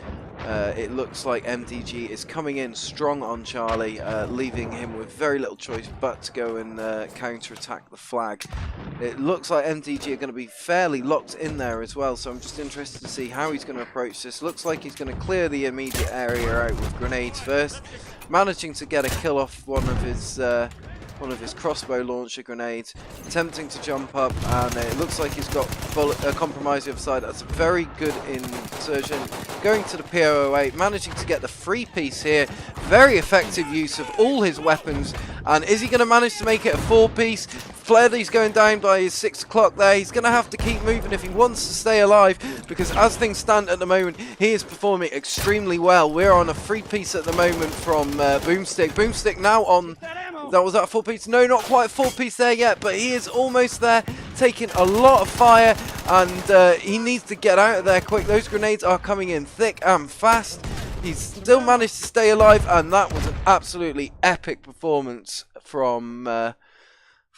[SPEAKER 1] it looks like MDG is coming in strong on Charlie, leaving him with very little choice but to go and counter-attack the flag. It looks like MDG are going to be fairly locked in there as well, so I'm just interested to see how he's going to approach this. Looks like he's going to clear the immediate area out with grenades first, managing to get a kill off one of his crossbow launcher grenades, attempting to jump up, and it looks like he's got a compromise the other side. That's a very good insertion. Going to the P008, managing to get the free piece here. Very effective use of all his weapons, and is he going to manage to make it a 4-piece? Fleddy's going down by his 6 o'clock there. He's going to have to keep moving if he wants to stay alive, because as things stand at the moment, he is performing extremely well. We're on a 3-piece at the moment from Boomstick. Boomstick now on... Was that a 4-piece? No, not quite a 4-piece there yet, but he is almost there, taking a lot of fire, and he needs to get out of there quick. Those grenades are coming in thick and fast. He's still managed to stay alive, and that was an absolutely epic performance from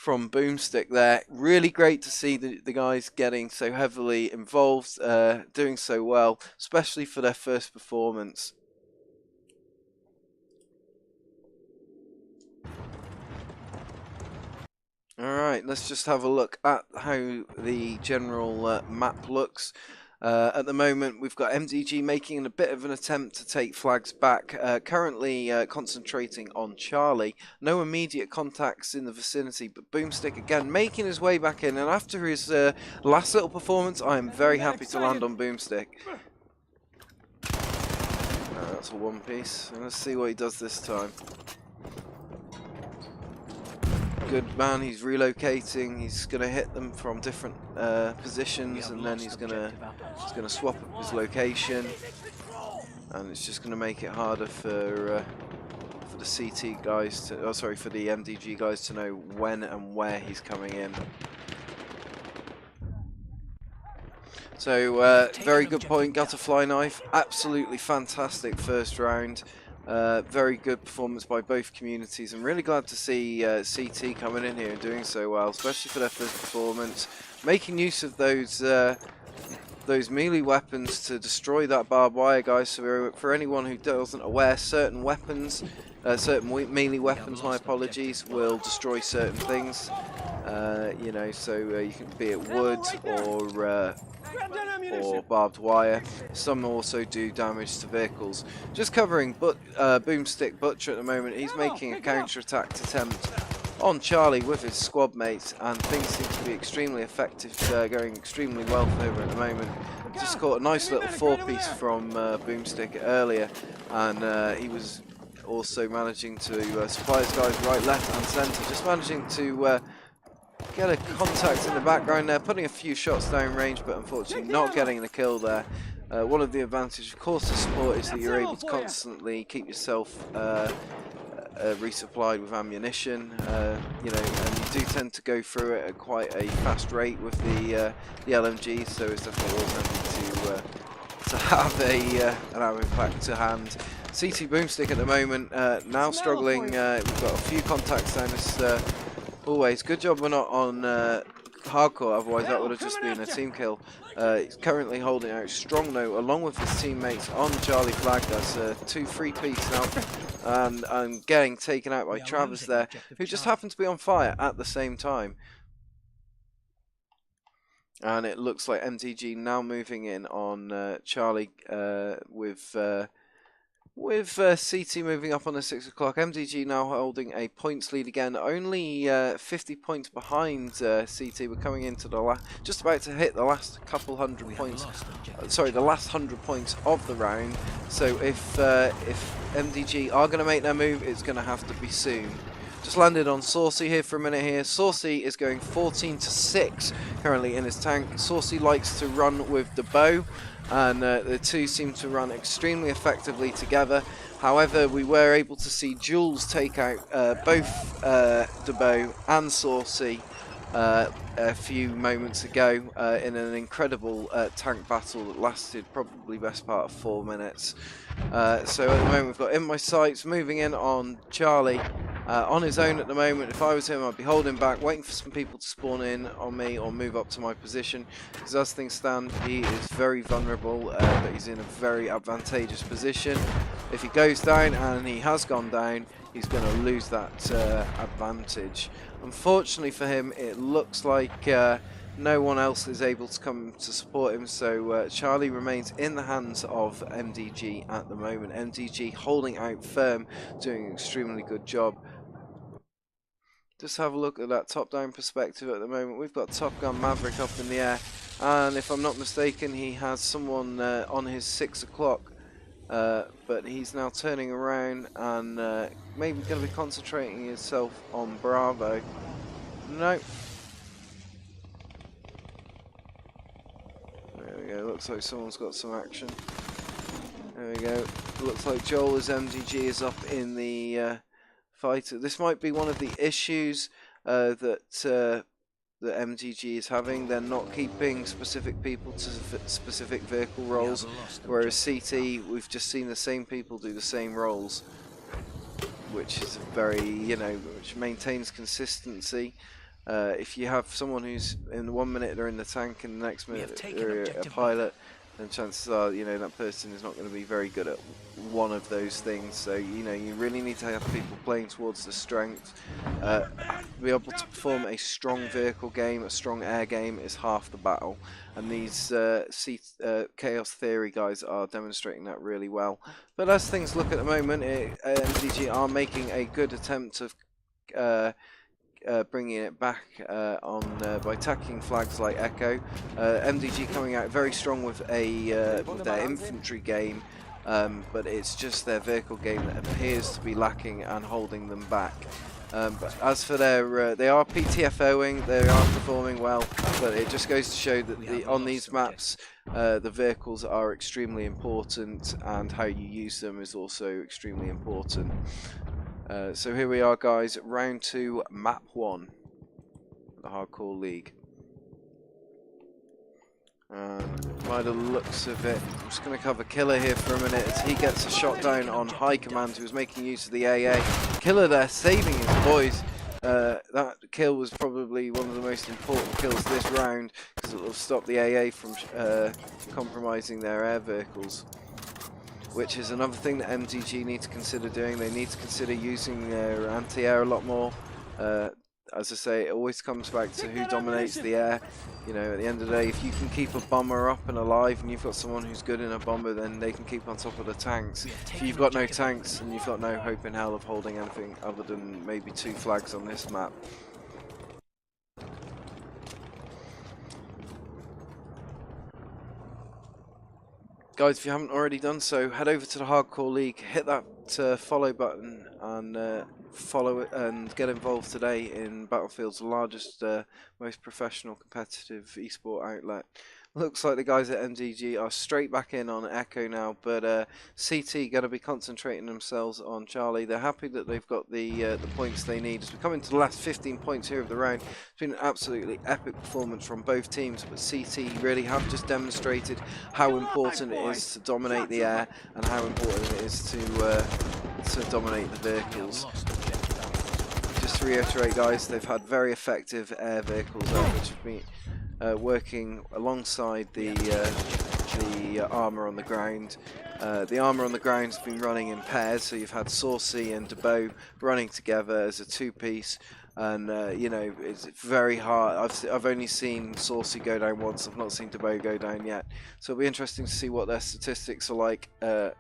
[SPEAKER 1] Boomstick there. Really great to see the guys getting so heavily involved, doing so well, especially for their first performance. Alright, let's just have a look at how the general map looks. At the moment, we've got MDG making a bit of an attempt to take flags back, currently concentrating on Charlie. No immediate contacts in the vicinity, but Boomstick again making his way back in, and after his last little performance, I am very happy to land on Boomstick. That's a 1-piece. Let's see what he does this time. Good man, he's relocating. He's going to hit them from different positions, and then he's going to swap up his location, and it's just going to make it harder for the CT guys to, for the MDG guys to know when and where he's coming in. So very good point, Gutterfly Knife. Absolutely fantastic first round. Very good performance by both communities. I'm really glad to see CT coming in here and doing so well, especially for their first performance, making use of those melee weapons to destroy that barbed wire, guys. So for anyone who doesn't aware, certain weapons, certain melee weapons, my apologies, will destroy certain things. You know, so you can be it wood or barbed wire. Some also do damage to vehicles. Just covering Boomstick Butcher at the moment. He's making a counter-attack attempt on Charlie with his squad mates, and things seem to be extremely effective, going extremely well for him at the moment. Just caught a nice little 4-piece from Boomstick earlier, and he was also managing to supply his guys right, left and centre, just managing to get a contact in the background there, putting a few shots down range, but unfortunately not getting the kill there. One of the advantages, of course, of support is that you're able to constantly keep yourself resupplied with ammunition, you know, and you do tend to go through it at quite a fast rate with the LMG, so it's definitely always handy to have an ammo pack to hand. CT Boomstick at the moment now struggling. We've got a few contacts down this always. Good job we're not on hardcore, otherwise that would have just been a team kill. He's currently holding out strong though, along with his teammates on Charlie flag. That's 2-3-piece now, and getting taken out by Travis there, who just happened to be on fire at the same time. And it looks like MTG now moving in on Charlie with CT moving up on the 6 o'clock. MTG now holding a points lead again, only 50 points behind CT. We're coming into the just about to hit the last couple hundred points. Sorry, the last 100 points of the round. So if MTG are going to make their move, it's going to have to be soon. Just landed on Saucy here for a minute here. Saucy is going 14-6 currently in his tank. Saucy likes to run with the bow, and the two seem to run extremely effectively together. However, we were able to see Jules take out both Debo and Saucy a few moments ago in an incredible tank battle that lasted probably best part of 4 minutes. So at the moment we've got In My Sights moving in on Charlie. On his own at the moment. If I was him, I'd be holding back, waiting for some people to spawn in on me or move up to my position, because as things stand, he is very vulnerable, but he's in a very advantageous position. If he goes down, and he has gone down, he's going to lose that advantage. Unfortunately for him, it looks like no one else is able to come to support him, so Charlie remains in the hands of MDG at the moment. MDG holding out firm, doing an extremely good job. Just have a look at that top-down perspective at the moment. We've got Top Gun Maverick up in the air, and if I'm not mistaken, he has someone on his 6 o'clock, but he's now turning around and maybe going to be concentrating himself on Bravo. No. There we go, looks like someone's got some action. There we go, looks like Joel as MDG is up in the fighter. This might be one of the issues that MTG is having. They're not keeping specific people to specific vehicle roles, whereas CT, we've just seen the same people do the same roles, which is very, you know, which maintains consistency. If you have someone who's in 1 minute they're in the tank and the next minute they're a pilot, then chances are, you know, that person is not going to be very good at one of those things. So, you know, you really need to have people playing towards the strength. Be able to perform a strong vehicle game, a strong air game is half the battle. And these Chaos Theory guys are demonstrating that really well. But as things look at the moment, MTG are making a good attempt of bringing it back by attacking flags like Echo. MDG coming out very strong with their infantry game, but it's just their vehicle game that appears to be lacking and holding them back. But as for their, they are PTFOing, they are performing well, but it just goes to show that on these maps, the vehicles are extremely important, and how you use them is also extremely important. So here we are, guys, round 2, map 1, the Hardcore League. By the looks of it, I'm just going to cover Killer here for a minute as he gets a shot down on High Command, who's making use of the AA. Killer there saving his boys. That kill was probably one of the most important kills this round, because it will stop the AA from compromising their air vehicles. Which is another thing that MTG need to consider doing. They need to consider using their anti-air a lot more. As I say, it always comes back to who dominates the air. You know, at the end of the day, if you can keep a bomber up and alive, and you've got someone who's good in a bomber, then they can keep on top of the tanks. If you've got no tanks, and you've got no hope in hell of holding anything other than maybe 2 flags on this map. Guys, if you haven't already done so, head over to the Hardcore League, hit that follow button, and follow it and get involved today in Battlefield's largest, most professional competitive esport outlet. Looks like the guys at MDG are straight back in on Echo now, but CT going to be concentrating themselves on Charlie. They're happy that they've got the points they need. As we come into the last 15 points here of the round, it's been an absolutely epic performance from both teams, but CT really have just demonstrated how important it is to dominate the air and how important it is to dominate the vehicles. Just to reiterate, guys, they've had very effective air vehicles out, which have been working alongside the armour on the ground. The armour on the ground has been running in pairs, so you've had Saucy and Debo running together as a two-piece, and you know, it's very hard. I've only seen Saucy go down once. I've not seen Debo go down yet, so it'll be interesting to see what their statistics are like at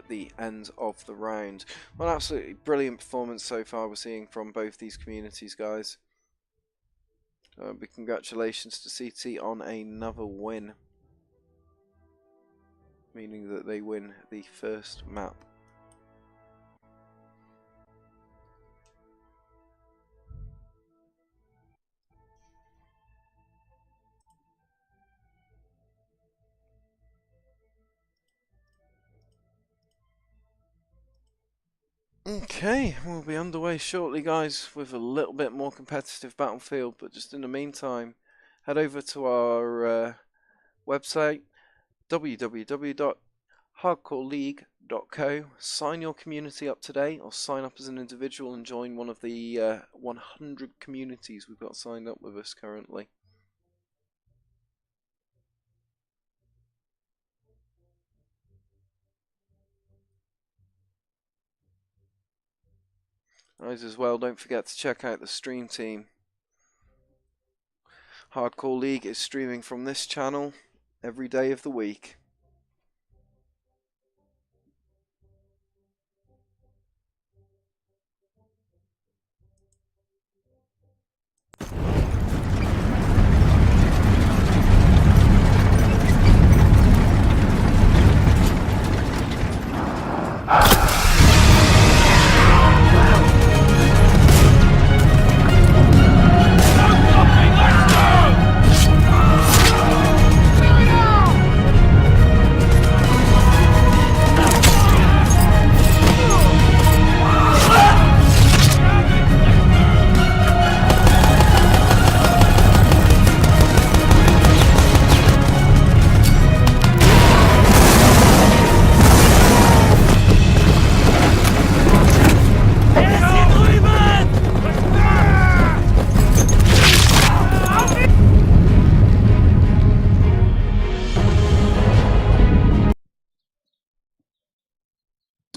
[SPEAKER 1] the end of the round. Well, an absolutely brilliant performance so far we're seeing from both these communities, guys. Big congratulations to CT on another win, meaning that they win the first map. Okay, we'll be underway shortly, guys, with a little bit more competitive Battlefield, but just in the meantime, head over to our website, www.hardcoreleague.co. Sign your community up today, or sign up as an individual and join one of the 100 communities we've got signed up with us currently. Guys, as well, don't forget to check out the stream team. Hardcore League is streaming from this channel every day of the week.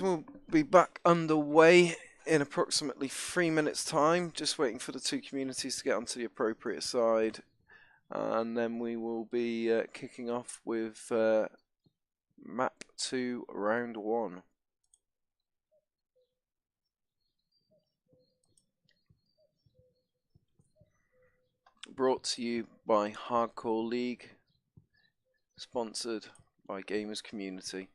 [SPEAKER 1] We'll be back underway in approximately 3 minutes time, just waiting for the two communities to get onto the appropriate side, and then we will be kicking off with map 2 round 1. Brought to you by Hardcore League, sponsored by Gamers Community.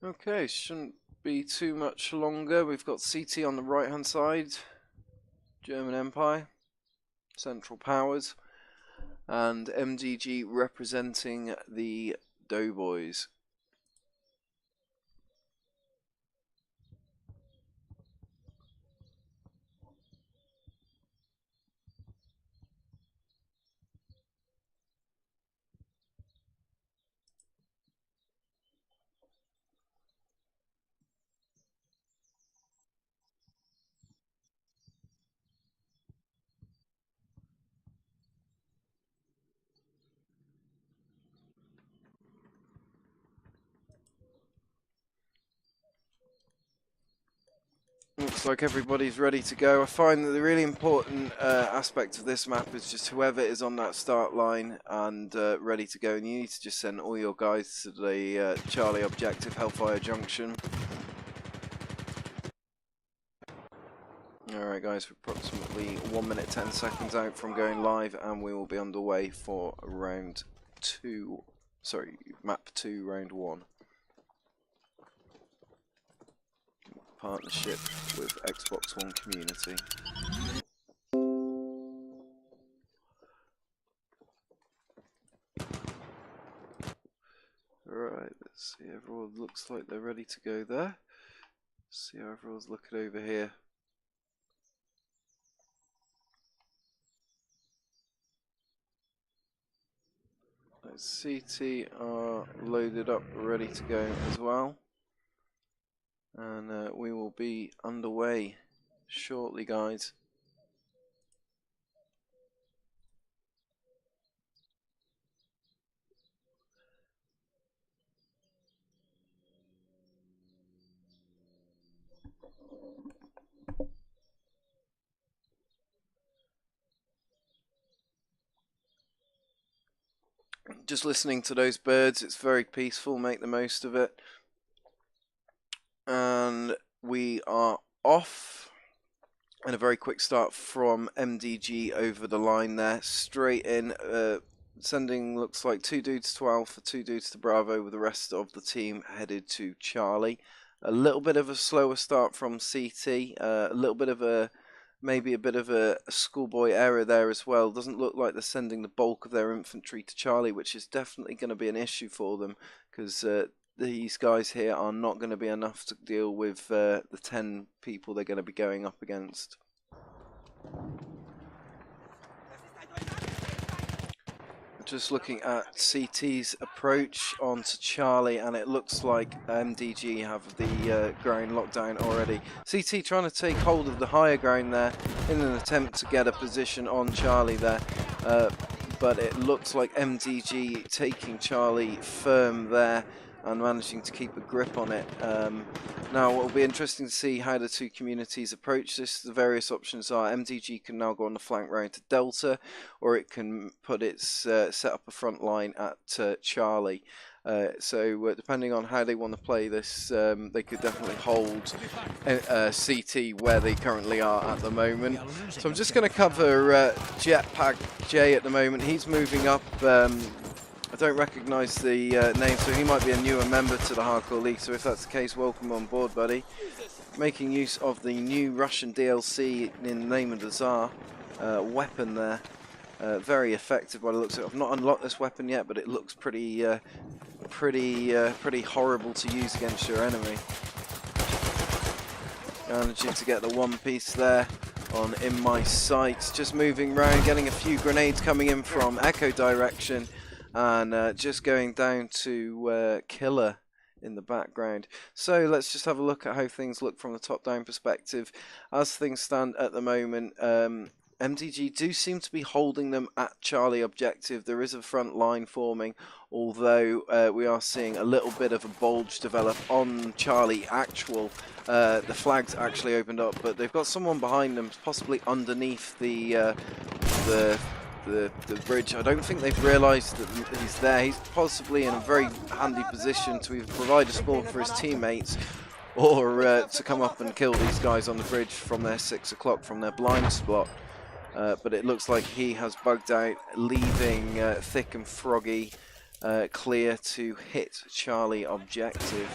[SPEAKER 1] Okay, shouldn't be too much longer. We've got CT on the right hand side, German Empire, Central Powers, and MDG representing the Doughboys. Looks like everybody's ready to go. I find that the really important aspect of this map is just whoever is on that start line and ready to go. And you need to just send all your guys to the Charlie objective, Hellfire Junction. Alright guys, we're approximately 1 minute 10 seconds out from going live, and we will be underway for round 2, sorry, map 2, round 1. Partnership with Xbox One community. Right, let's see, everyone looks like they're ready to go there. Let's see how everyone's looking over here. CT are loaded up, ready to go as well. And we will be underway shortly, guys. Just listening to those birds, it's very peaceful, make the most of it. And we are off. And a very quick start from MDG over the line there, straight in, sending looks like 2 dudes to Alpha, 2 dudes to Bravo, with the rest of the team headed to Charlie. A little bit of a slower start from CT, a little bit of a, maybe a bit of a schoolboy error there as well. Doesn't look like they're sending the bulk of their infantry to Charlie, which is definitely going to be an issue for them, because these guys here are not going to be enough to deal with the 10 people they're going to be going up against. Just looking at CT's approach onto Charlie, and it looks like MDG have the ground locked down already. CT trying to take hold of the higher ground there in an attempt to get a position on Charlie there. But it looks like MDG taking Charlie firm there and managing to keep a grip on it. Now it will be interesting to see how the two communities approach this. The various options are MDG can now go on the flank round to Delta, or it can put its set up a front line at Charlie. So depending on how they want to play this, they could definitely hold CT where they currently are at the moment. So I'm just going to cover Jetpack J at the moment. He's moving up. I don't recognise the name, so he might be a newer member to the Hardcore League. So if that's the case, welcome on board, buddy. Making use of the new Russian DLC in the name of the Tsar weapon there. Very effective by the looks of it. I've not unlocked this weapon yet, but it looks pretty horrible to use against your enemy. Managing to get the one piece there on in my sights. Just moving around, getting a few grenades coming in from Echo direction, and just going down to Killer in the background. So let's just have a look at how things look from the top-down perspective. As things stand at the moment, MDG do seem to be holding them at Charlie objective. There is a front line forming, although we are seeing a little bit of a bulge develop on Charlie actual. The flag's actually opened up, but they've got someone behind them, possibly underneath the bridge. I don't think they've realised that he's there. He's possibly in a very handy position to either provide a spawn for his teammates, or to come up and kill these guys on the bridge from their 6 o'clock, from their blind spot. But it looks like he has bugged out, leaving Thick and Froggy clear to hit Charlie objective.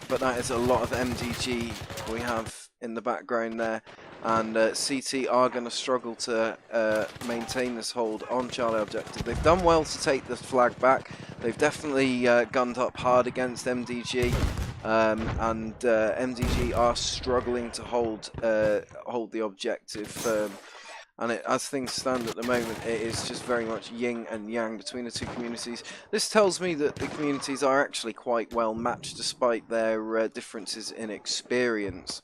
[SPEAKER 1] But that is a lot of MDG we have in the background there, and CT are going to struggle to maintain this hold on Charlie objective. They've done well to take the flag back. They've definitely gunned up hard against MDG, and MDG are struggling to hold the objective firm. And as things stand at the moment, it is just very much yin and yang between the two communities. This tells me that the communities are actually quite well matched despite their differences in experience.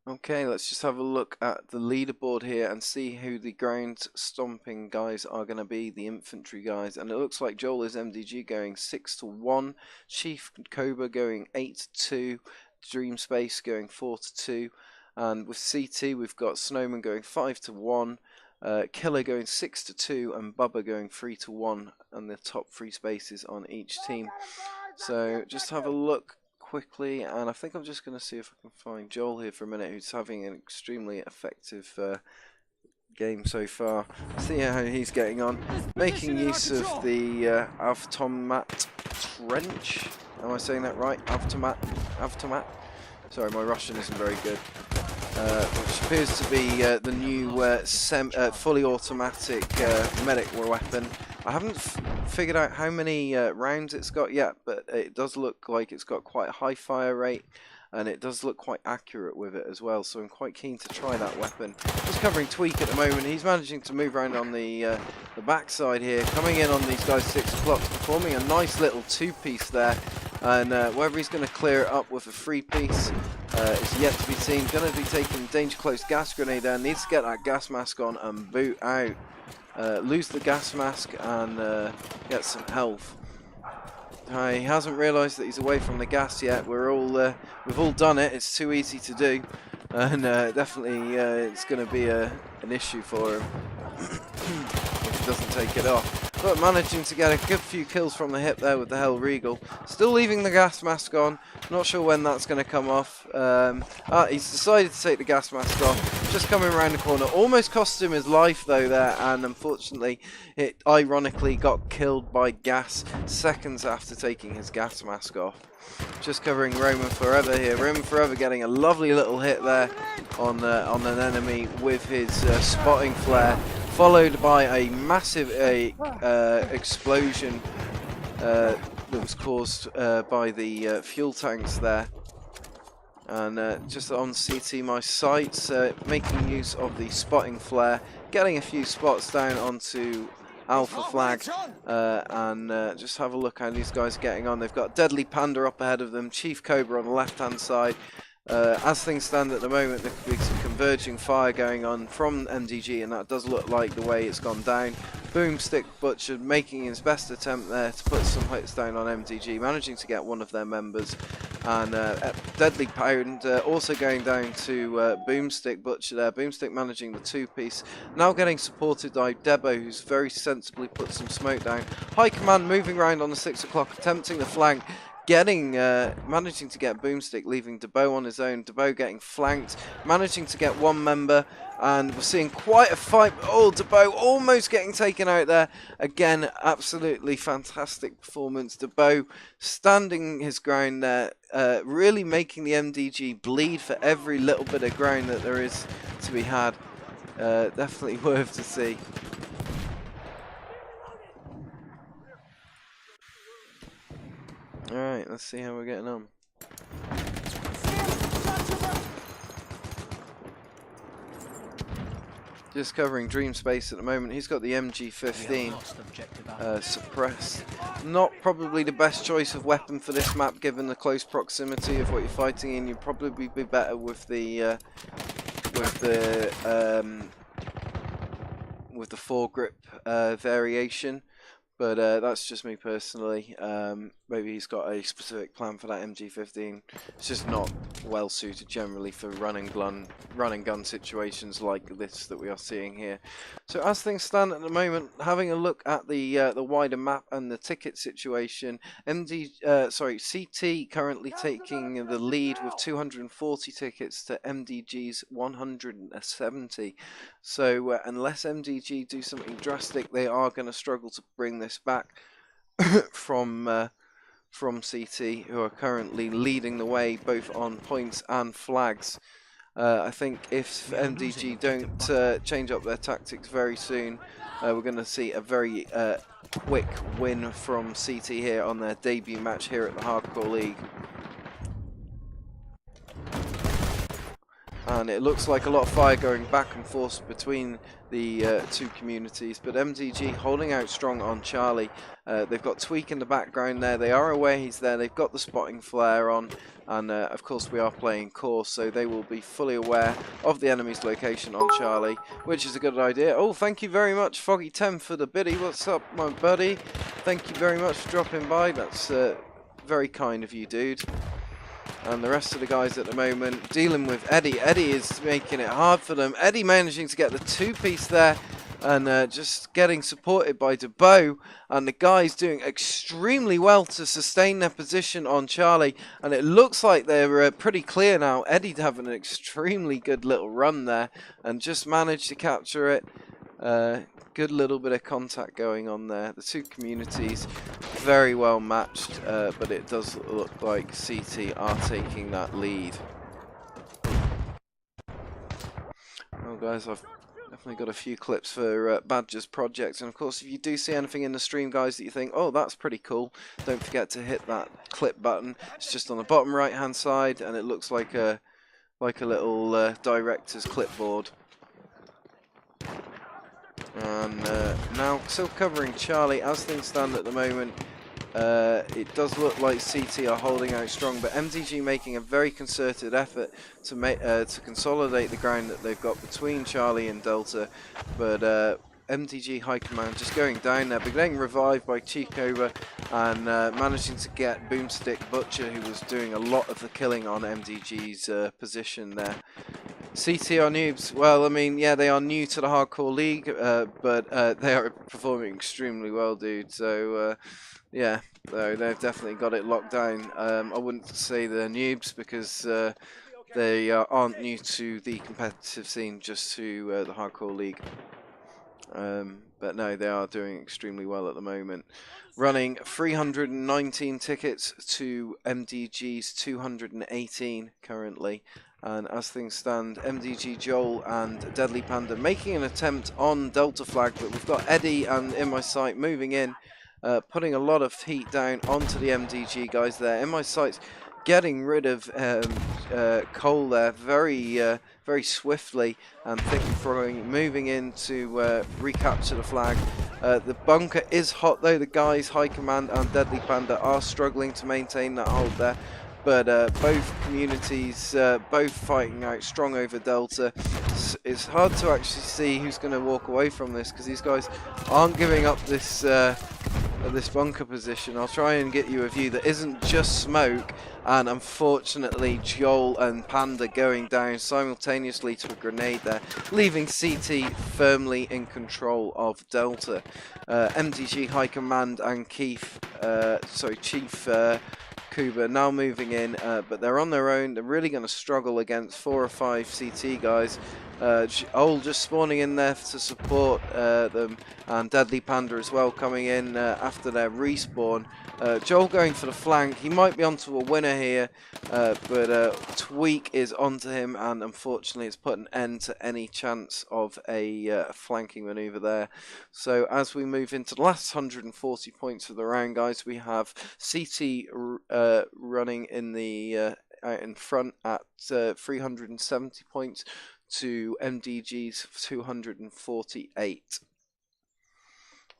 [SPEAKER 1] Okay, let's just have a look at the leaderboard here and see who the ground stomping guys are going to be, the infantry guys. And it looks like Joel is MDG going 6-1, Chief Cobra going 8-2, Dream Space going 4-2, and with CT we've got Snowman going 5-1, Killer going 6-2, and Bubba going 3-1, and the top 3 spaces on each team. So just have a look quickly, and I think I'm just going to see if I can find Joel here for a minute, who's having an extremely effective game so far. See how he's getting on, making use of the Avtomat Trench. Am I saying that right? Avtomat? Sorry, my Russian isn't very good. Which appears to be the new fully automatic medic weapon. I haven't figured out how many rounds it's got yet, but it does look like it's got quite a high fire rate, and it does look quite accurate with it as well, so I'm quite keen to try that weapon. Just covering Tweak at the moment. He's managing to move around on the backside here, coming in on these guys 6 o'clock, performing a nice little 2-piece there, and whether he's going to clear it up with a 3-piece is yet to be seen. Going to be taking danger close gas grenade there, needs to get that gas mask on and boot out. Lose the gas mask and get some health. He hasn't realised that he's away from the gas yet. We've all done it. It's too easy to do, and definitely it's going to be an issue for him if he doesn't take it off. But managing to get a good few kills from the hip there with the Hell Regal. Still leaving the gas mask on. Not sure when that's going to come off. He's decided to take the gas mask off. Just coming around the corner. Almost cost him his life though there, and unfortunately it ironically got killed by gas seconds after taking his gas mask off. Just covering Roman Forever here. Roman Forever getting a lovely little hit there on an enemy with his spotting flare, followed by a massive explosion that was caused by the fuel tanks there. And just on CT my sights, making use of the spotting flare, getting a few spots down onto Alpha Flag, and just have a look how these guys are getting on. They've got Deadly Panda up ahead of them, Chief Cobra on the left hand side. As things stand at the moment, there could be some converging fire going on from MDG, and that does look like the way it's gone down. Boomstick Butcher making his best attempt there to put some hits down on MDG, managing to get one of their members. And Deadly Pound also going down to Boomstick Butcher there. Boomstick managing the 2-piece. Now getting supported by Debo, who's very sensibly put some smoke down. High Command moving around on the 6 o'clock, attempting the flank. Managing to get Boomstick, leaving Debo on his own. Debo getting flanked, managing to get one member, and we're seeing quite a fight. Oh, Debo almost getting taken out there. Again, absolutely fantastic performance. Debo standing his ground there, really making the MDG bleed for every little bit of ground that there is to be had. Definitely worth to see. Alright, let's see how we're getting on. Just covering Dream Space at the moment. He's got the MG15 suppressed. Not probably the best choice of weapon for this map, given the close proximity of what you're fighting in. You'd probably be better with the foregrip variation. But that's just me personally. Maybe he's got a specific plan for that MG15. It's just not well suited generally for run and gun situations like this that we are seeing here. So as things stand at the moment, having a look at the wider map and the ticket situation, CT currently taking the lead with 240 tickets to MDG's 170. So unless MDG do something drastic, they are going to struggle to bring this back from CT, who are currently leading the way both on points and flags. I think if MDG don't change up their tactics very soon, we're going to see a very quick win from CT here on their debut match here at the Hardcore League. And it looks like a lot of fire going back and forth between the two communities, but MDG holding out strong on Charlie. They've got Tweak in the background there. They are aware he's there. They've got the spotting flare on, and of course we are playing course, so they will be fully aware of the enemy's location on Charlie, which is a good idea. Oh, thank you very much, Foggy10, for the biddy. What's up, my buddy? Thank you very much for dropping by. That's very kind of you, dude. And the rest of the guys at the moment dealing with Eddie. Eddie is making it hard for them. Eddie managing to get the two-piece there and just getting supported by DeBow. And the guys doing extremely well to sustain their position on Charlie. And it looks like they're pretty clear now. Eddie having an extremely good little run there and just managed to capture it. Good little bit of contact going on there. The two communities very well matched, but it does look like CT are taking that lead. Well guys, I've definitely got a few clips for Badger's project, and of course if you do see anything in the stream guys that you think, oh that's pretty cool, don't forget to hit that clip button. It's just on the bottom right hand side and it looks like a little director's clipboard. And now still covering Charlie as things stand at the moment. It does look like CT are holding out strong, but MTG making a very concerted effort to consolidate the ground that they've got between Charlie and Delta. But MTG High Command just going down there, but getting revived by Chikova and managing to get Boomstick Butcher, who was doing a lot of the killing on MTG's position there. CT are noobs. Well, I mean, yeah, they are new to the Hardcore League, but they are performing extremely well, dude. So, yeah, they've definitely got it locked down. I wouldn't say they're noobs because they aren't new to the competitive scene, just to the Hardcore League. But no, they are doing extremely well at the moment. Running 319 tickets to MDG's 218 currently. And as things stand, MDG Joel and Deadly Panda making an attempt on Delta Flag, but we've got Eddie and In My Sight moving in, putting a lot of heat down onto the MDG guys there. In My Sight's getting rid of Cole there very swiftly and thick and throwing, moving in to recapture the flag. The bunker is hot though. The guys, High Command and Deadly Panda, are struggling to maintain that hold there. But both communities, both fighting out strong over Delta. It's hard to actually see who's going to walk away from this because these guys aren't giving up this this bunker position. I'll try and get you a view that isn't just smoke, and unfortunately Joel and Panda going down simultaneously to a grenade there, leaving CT firmly in control of Delta. MDG High Command and Chief Kuba now moving in, but they're on their own. They're really going to struggle against 4 or 5 CT guys. Joel just spawning in there to support them, and Deadly Panda as well coming in after their respawn. Joel going for the flank. He might be onto a winner here, but Tweak is onto him, and unfortunately it's put an end to any chance of a flanking maneuver there. So as we move into the last 140 points of the round, guys, we have CT running in the out in front at 370 points to MDG's 248.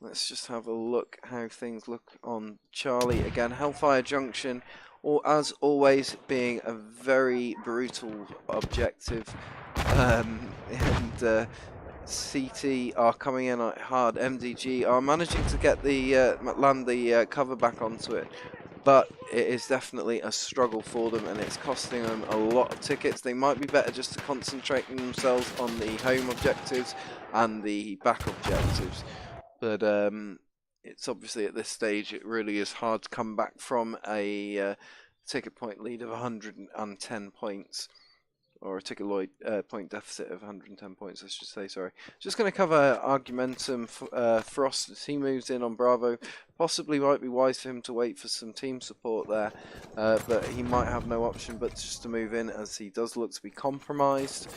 [SPEAKER 1] Let's just have a look how things look on Charlie. Again, Hellfire Junction, or as always, being a very brutal objective. And CT are coming in hard. MDG are managing to get the land the cover back onto it, but it is definitely a struggle for them, and it's costing them a lot of tickets. They might be better just to concentrate themselves on the home objectives and the back objectives. But it's obviously at this stage, it really is hard to come back from a ticket point lead of 110 points. Or a ticket point deficit of 110 points, I should say, sorry. Just going to cover Argumentum Frost as he moves in on Bravo. Possibly might be wise for him to wait for some team support there, but he might have no option but just to move in, as he does look to be compromised.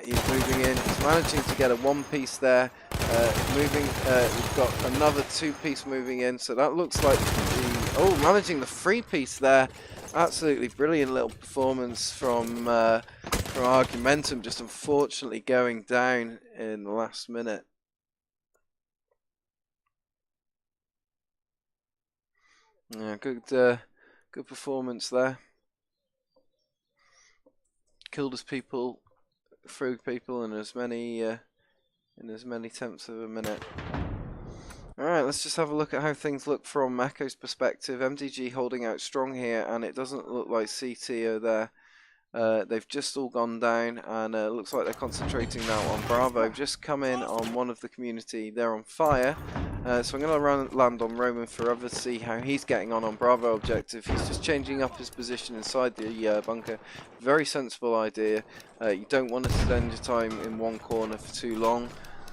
[SPEAKER 1] He's moving in, he's managing to get a one-piece there. We've got another two-piece moving in, so that looks like managing the three-piece there. Absolutely brilliant little performance from Argumentum, just unfortunately going down in the last minute. Yeah, good performance there. Killed his people, threw people in as many tenths of a minute. Alright, let's just have a look at how things look from Echo's perspective. MDG holding out strong here, and it doesn't look like CT are there. They've just all gone down, and it looks like they're concentrating now on Bravo. Just come in on one of the community. They're on fire. So I'm going to land on Roman Forever to see how he's getting on Bravo objective. He's just changing up his position inside the bunker. Very sensible idea. You don't want to spend your time in one corner for too long.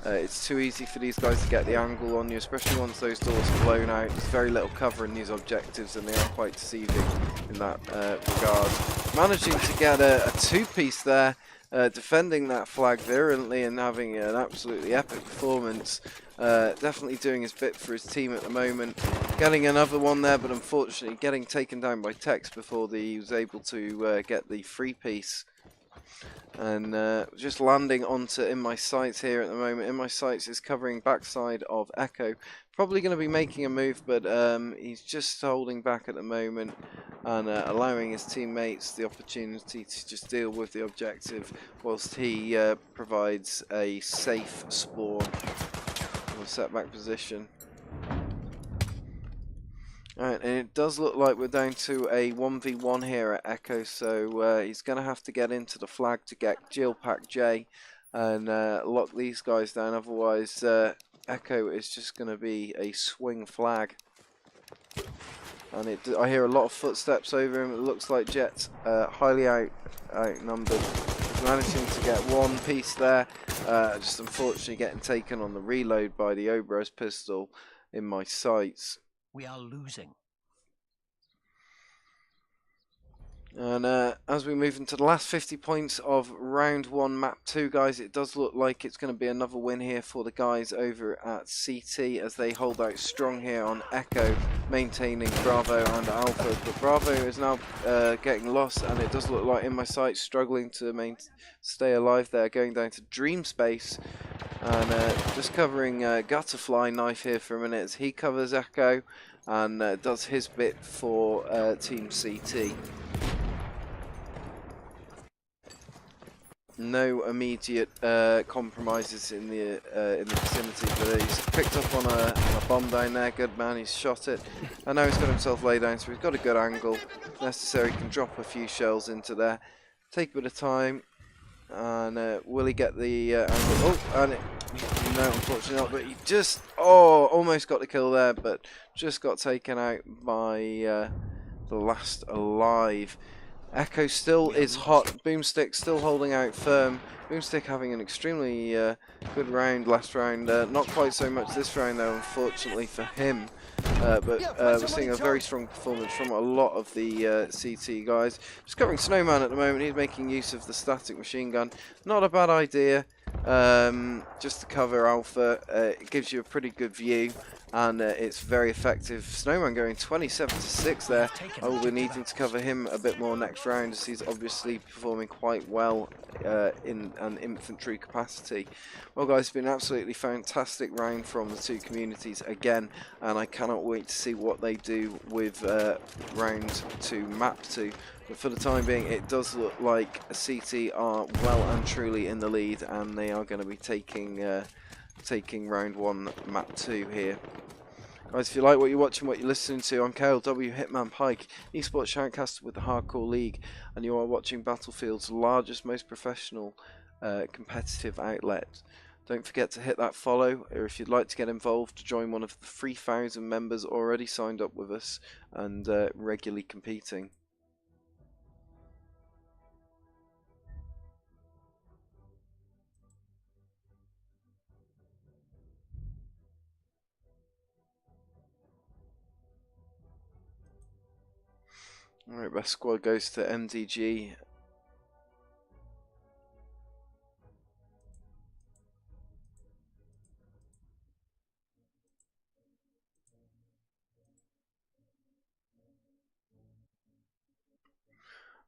[SPEAKER 1] It's too easy for these guys to get the angle on you, especially once those doors are blown out. There's very little cover in these objectives, and they are quite deceiving in that regard. Managing to get a two-piece there, defending that flag virulently and having an absolutely epic performance. Definitely doing his bit for his team at the moment. Getting another one there, but unfortunately getting taken down by Tex before he was able to get the free piece. And just landing onto In My Sights here at the moment. In My Sights is covering backside of Echo. Probably going to be making a move, but he's just holding back at the moment and allowing his teammates the opportunity to just deal with the objective whilst he provides a safe spawn or setback position. Alright, and it does look like we're down to a 1v1 here at Echo, so he's going to have to get into the flag to get Jill Pack J and lock these guys down, otherwise Echo is just going to be a swing flag. And I hear a lot of footsteps over him. It looks like Jet's highly outnumbered. He's managing to get one piece there, just unfortunately getting taken on the reload by the Obras pistol In My Sights.
[SPEAKER 2] We are losing.
[SPEAKER 1] And as we move into the last 50 points of round 1 map 2, guys, it does look like it's going to be another win here for the guys over at CT as they hold out strong here on Echo, maintaining Bravo and Alpha. But Bravo is now getting lost, and it does look like In My Sights struggling to stay alive there, going down to Dream Space. And just covering Gutterfly Knife here for a minute as he covers Echo and does his bit for Team CT. No immediate compromises in the vicinity, but he's picked up on a bomb down there. Good man, he's shot it, and now he's got himself laid down, so he's got a good angle. If necessary, can drop a few shells into there. Take a bit of time, and will he get the angle? Oh, and no, unfortunately not. But he just almost got the kill there, but just got taken out by the last alive. Echo still is hot. Boomstick still holding out firm. Boomstick having an extremely good round last round. Not quite so much this round though, unfortunately for him. But we're seeing a very strong performance from a lot of the CT guys. Just covering Snowman at the moment. He's making use of the static machine gun. Not a bad idea. Just to cover Alpha. It gives you a pretty good view. And it's very effective. Snowman going 27-6 there. I will be needing to cover him a bit more next round as he's obviously performing quite well in an infantry capacity. Well guys, it's been an absolutely fantastic round from the two communities again, and I cannot wait to see what they do with round 2 map 2. But for the time being, it does look like CT are well and truly in the lead, and they are going to be taking round 1 map 2 here. Guys, if you like what you're watching, what you're listening to, I'm KLW Hitman Pike, esports shoutcaster with the Hardcore League, and you are watching Battlefield's largest, most professional competitive outlet. Don't forget to hit that follow, or if you'd like to get involved, join one of the 3,000 members already signed up with us and regularly competing. Alright, best squad goes to MDG.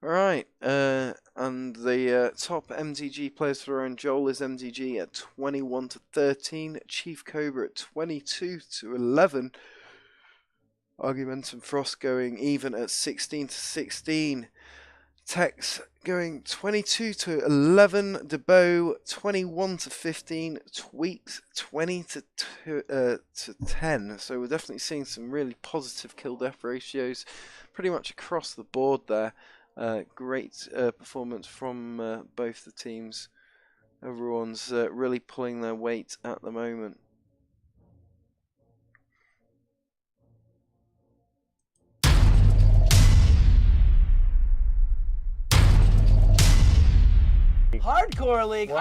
[SPEAKER 1] Alright, and the top MDG players for round Joel is MDG at 21-13, Chief Cobra at 22-11. Argumentum Frost going even at 16-16. Tex going 22 to 11, DeBow 21 to 15, Tweaks 20 to 10. So we're definitely seeing some really positive kill death ratios pretty much across the board there. Great performance from both the teams. Everyone's really pulling their weight at the moment.
[SPEAKER 2] Hardcore League.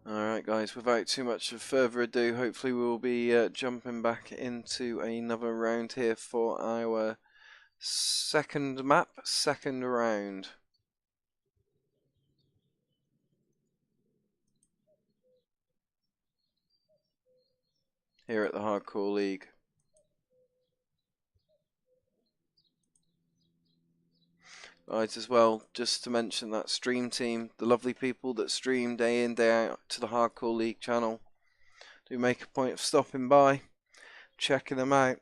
[SPEAKER 1] Alright guys, without too much of further ado, hopefully we'll be jumping back into another round here for our second map, second round. Here at the Hardcore League. Right, as well, just to mention that stream team, the lovely people that stream day in, day out to the Hardcore League channel. Do make a point of stopping by, checking them out.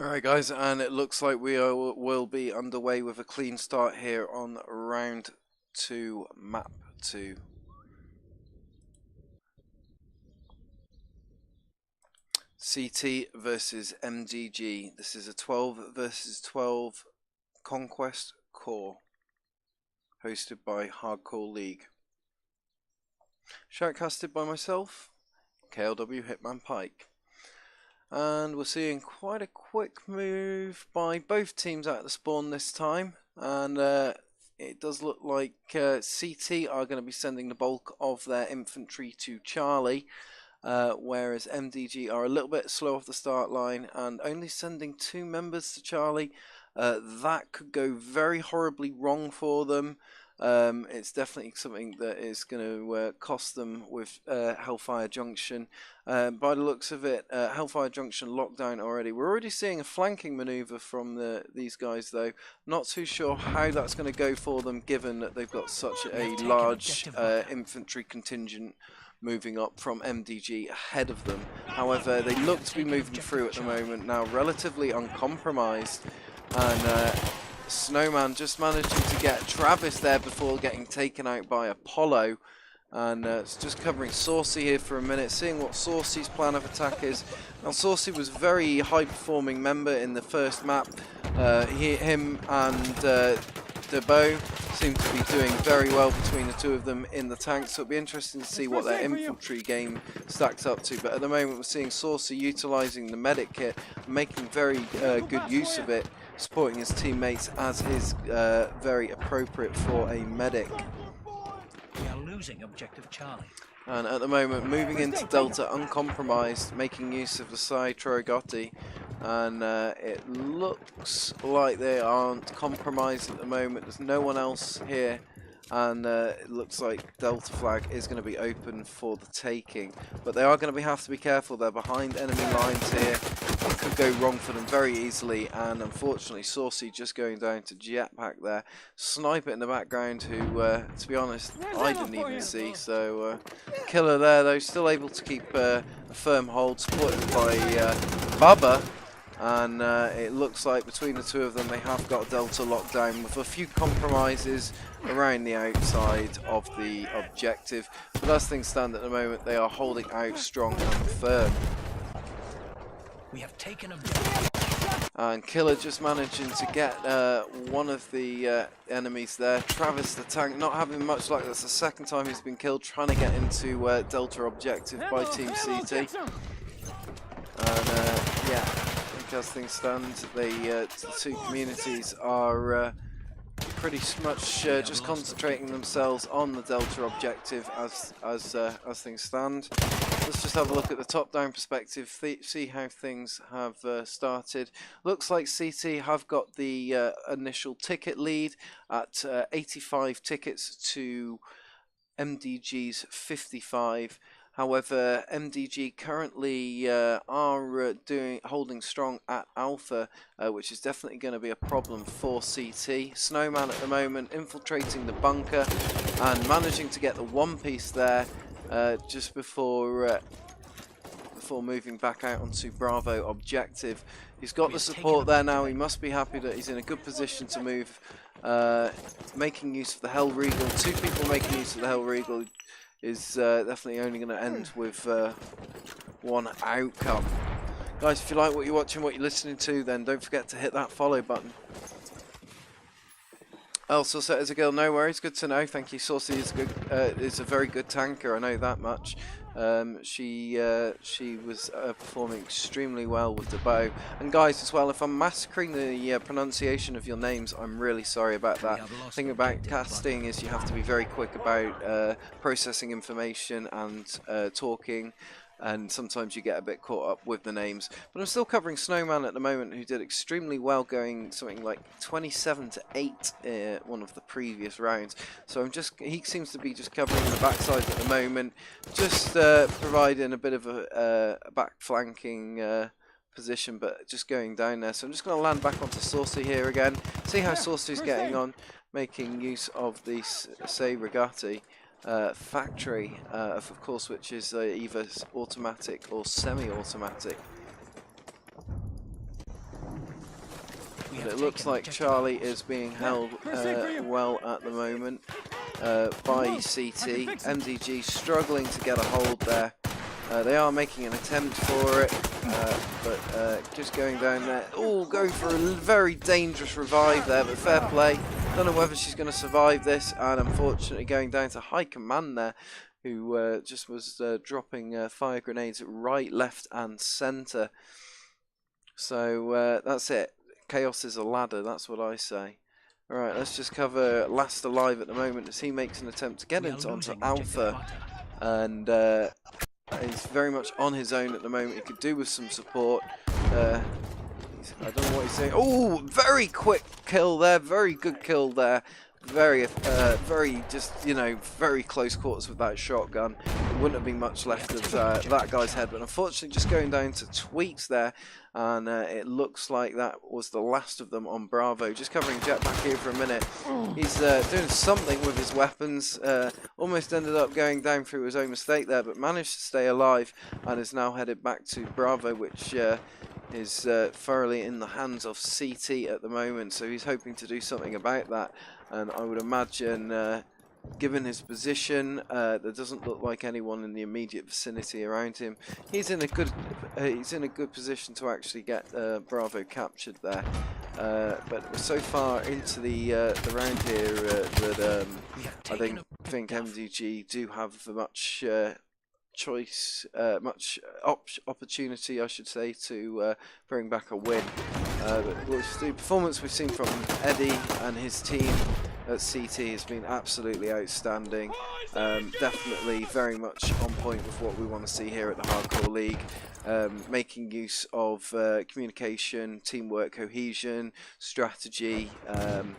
[SPEAKER 1] Alright guys, and it looks like will be underway with a clean start here on round 2, map 2. CT versus MGG. This is a 12 versus 12 Conquest Core, hosted by Hardcore League. Shoutcasted by myself, KLW Hitman Pike. And we're seeing quite a quick move by both teams out of the spawn this time. And it does look like CT are going to be sending the bulk of their infantry to Charlie, whereas MDG are a little bit slow off the start line and only sending 2 members to Charlie. That could go very horribly wrong for them. It's definitely something that is going to cost them with Hellfire Junction. By the looks of it, Hellfire Junction lockdown already. We're already seeing a flanking maneuver from these guys, though. Not too sure how that's going to go for them, given that they've got such a large infantry contingent moving up from MDG ahead of them. However, they look to be moving through at the moment now, relatively uncompromised. And Snowman just managing to get Travis there before getting taken out by Apollo. And it's just covering Saucy here for a minute, seeing what Saucy's plan of attack is. Now, Saucy was a very high-performing member in the first map. Him and Debo seem to be doing very well between the two of them in the tanks, so it'll be interesting to see what their infantry game stacks up to. But at the moment, we're seeing Saucy utilising the medic kit, making very good use of it, supporting his teammates as is very appropriate for a medic.
[SPEAKER 2] We are losing objective Charlie.
[SPEAKER 1] And at the moment, moving into Delta uncompromised, making use of the Sai Trogotti. And it looks like they aren't compromised at the moment. There's no one else here. And it looks like Delta flag is going to be open for the taking. But they are going to have to be careful. They're behind enemy lines here. It could go wrong for them very easily. And unfortunately, Saucy just going down to Jetpack there. Sniper in the background who, to be honest, I didn't even see. So, Killer there, though, still able to keep a firm hold, supported by Bubba. And it looks like between the two of them they have got Delta locked down with a few compromises around the outside of the objective. But as things stand at the moment, they are holding out strong and firm.
[SPEAKER 2] We have taken objective.
[SPEAKER 1] And Killer just managing to get one of the enemies there. Travis the tank not having much luck. That's the second time he's been killed trying to get into Delta objective by Team CT. And yeah. As things stand, the two communities are pretty much just concentrating themselves on the Delta objective as things stand. Let's just have a look at the top-down perspective, see how things have started. Looks like CT have got the initial ticket lead at 85 tickets to MDG's 55. However, MDG currently are holding strong at Alpha, which is definitely going to be a problem for CT. Snowman at the moment infiltrating the bunker and managing to get the one piece there just before moving back out onto Bravo objective. He's got the support there now. He must be happy that he's in a good position to move, making use of the Hell Regal. 2 people making use of the Hell Regal is definitely only going to end with one outcome. Guys, if you like what you're watching, what you're listening to, then don't forget to hit that follow button. Also set as a girl, no worries, good to know. Thank you. Saucy is good, is a very good tanker, I know that much. She was performing extremely well with the bow. And guys, as well, if I'm massacring the pronunciation of your names, I'm really sorry about that. The thing about casting is you have to be very quick about processing information and talking. And sometimes you get a bit caught up with the names. But I'm still covering Snowman at the moment, who did extremely well, going something like 27-8 one of the previous rounds. So he seems to be just covering the backside at the moment, just providing a bit of a back flanking position, but just going down there. So I'm just going to land back onto Saucy here again, see how Saucy's getting on, making use of the Say Regatti factory, of course, which is either automatic or semi-automatic. But it looks like Charlie is being held well at the moment by CT. MDG struggling to get a hold there. They are making an attempt for it, but just going down there. Oh, going for a very dangerous revive there, but fair play. Don't know whether she's going to survive this, and unfortunately going down to High Command there, who just was dropping fire grenades right, left and centre. So that's it. Chaos is a ladder, that's what I say. Alright, let's just cover last alive at the moment as he makes an attempt to get
[SPEAKER 2] We are
[SPEAKER 1] onto
[SPEAKER 2] losing objective
[SPEAKER 1] Alpha.
[SPEAKER 2] butter.
[SPEAKER 1] And he's very much on his own at the moment. He could do with some support. I don't know what he's saying. Oh, very quick kill there. Very good kill there. Very just, you know, very close quarters with that shotgun. There wouldn't have been much left of that guy's head, but unfortunately just going down to tweaks there, and it looks like that was the last of them on Bravo. Just covering Jetpack here for a minute. He's doing something with his weapons. Almost ended up going down through his own mistake there, but managed to stay alive and is now headed back to Bravo, which is thoroughly in the hands of CT at the moment, so he's hoping to do something about that. And I would imagine, given his position, there doesn't look like anyone in the immediate vicinity around him. He's in a good position to actually get Bravo captured there. But we're so far into the round here that I think MDG do have much choice, much opportunity, I should say, to bring back a win. But the performance we've seen from Eddie and his team at CT has been absolutely outstanding. Definitely very much on point with what we want to see here at the Hardcore League. Making use of communication, teamwork, cohesion, strategy, and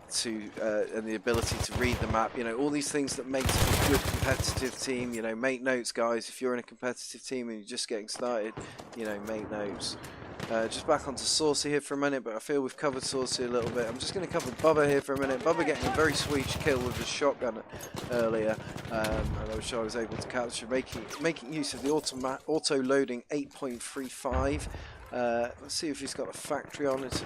[SPEAKER 1] the ability to read the map, you know, all these things that makes a good competitive team. You know, make notes, guys. If you're in a competitive team and you're just getting started, you know, make notes. Just back onto Saucy here for a minute, but I feel we've covered Saucy a little bit. I'm just going to cover Bubba here for a minute. Bubba getting a very sweet kill with his shotgun earlier, and I was able to capture, making use of the auto loading 8.35. Let's see if he's got the factory on. He's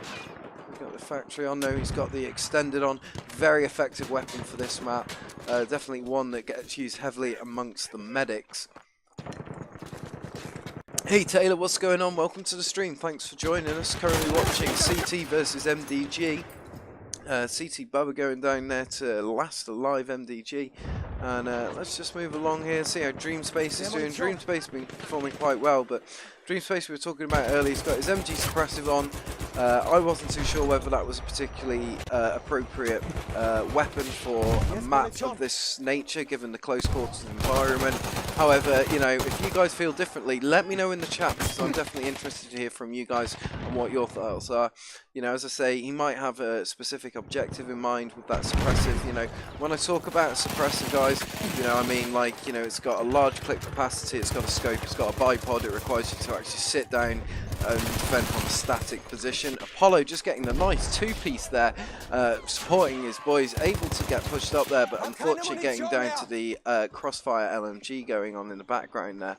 [SPEAKER 1] got the factory on. No, he's got the extended on. Very effective weapon for this map. Definitely one that gets used heavily amongst the medics. Hey Taylor, what's going on? Welcome to the stream. Thanks for joining us. Currently watching CT versus MDG. CT Bubba going down there to last alive MDG. And let's just move along here, see how Dreamspace is doing. Dreamspace has been performing quite well, but Dreamspace we were talking about earlier, he's got his MG suppressive on. I wasn't too sure whether that was a particularly appropriate weapon for a map of this nature, given the close quarters environment. However, you know, if you guys feel differently, let me know in the chat, because I'm definitely interested to hear from you guys and what your thoughts are. You know, as I say, he might have a specific objective in mind with that suppressive. You know, when I talk about a suppressor, guys, you know, I mean, like, you know, it's got a large clip capacity, it's got a scope, it's got a bipod, it requires you to actually sit down and defend from a static position. Apollo just getting the nice two-piece there, supporting his boys, able to get pushed up there, but unfortunately getting down to the crossfire LMG going on in the background there.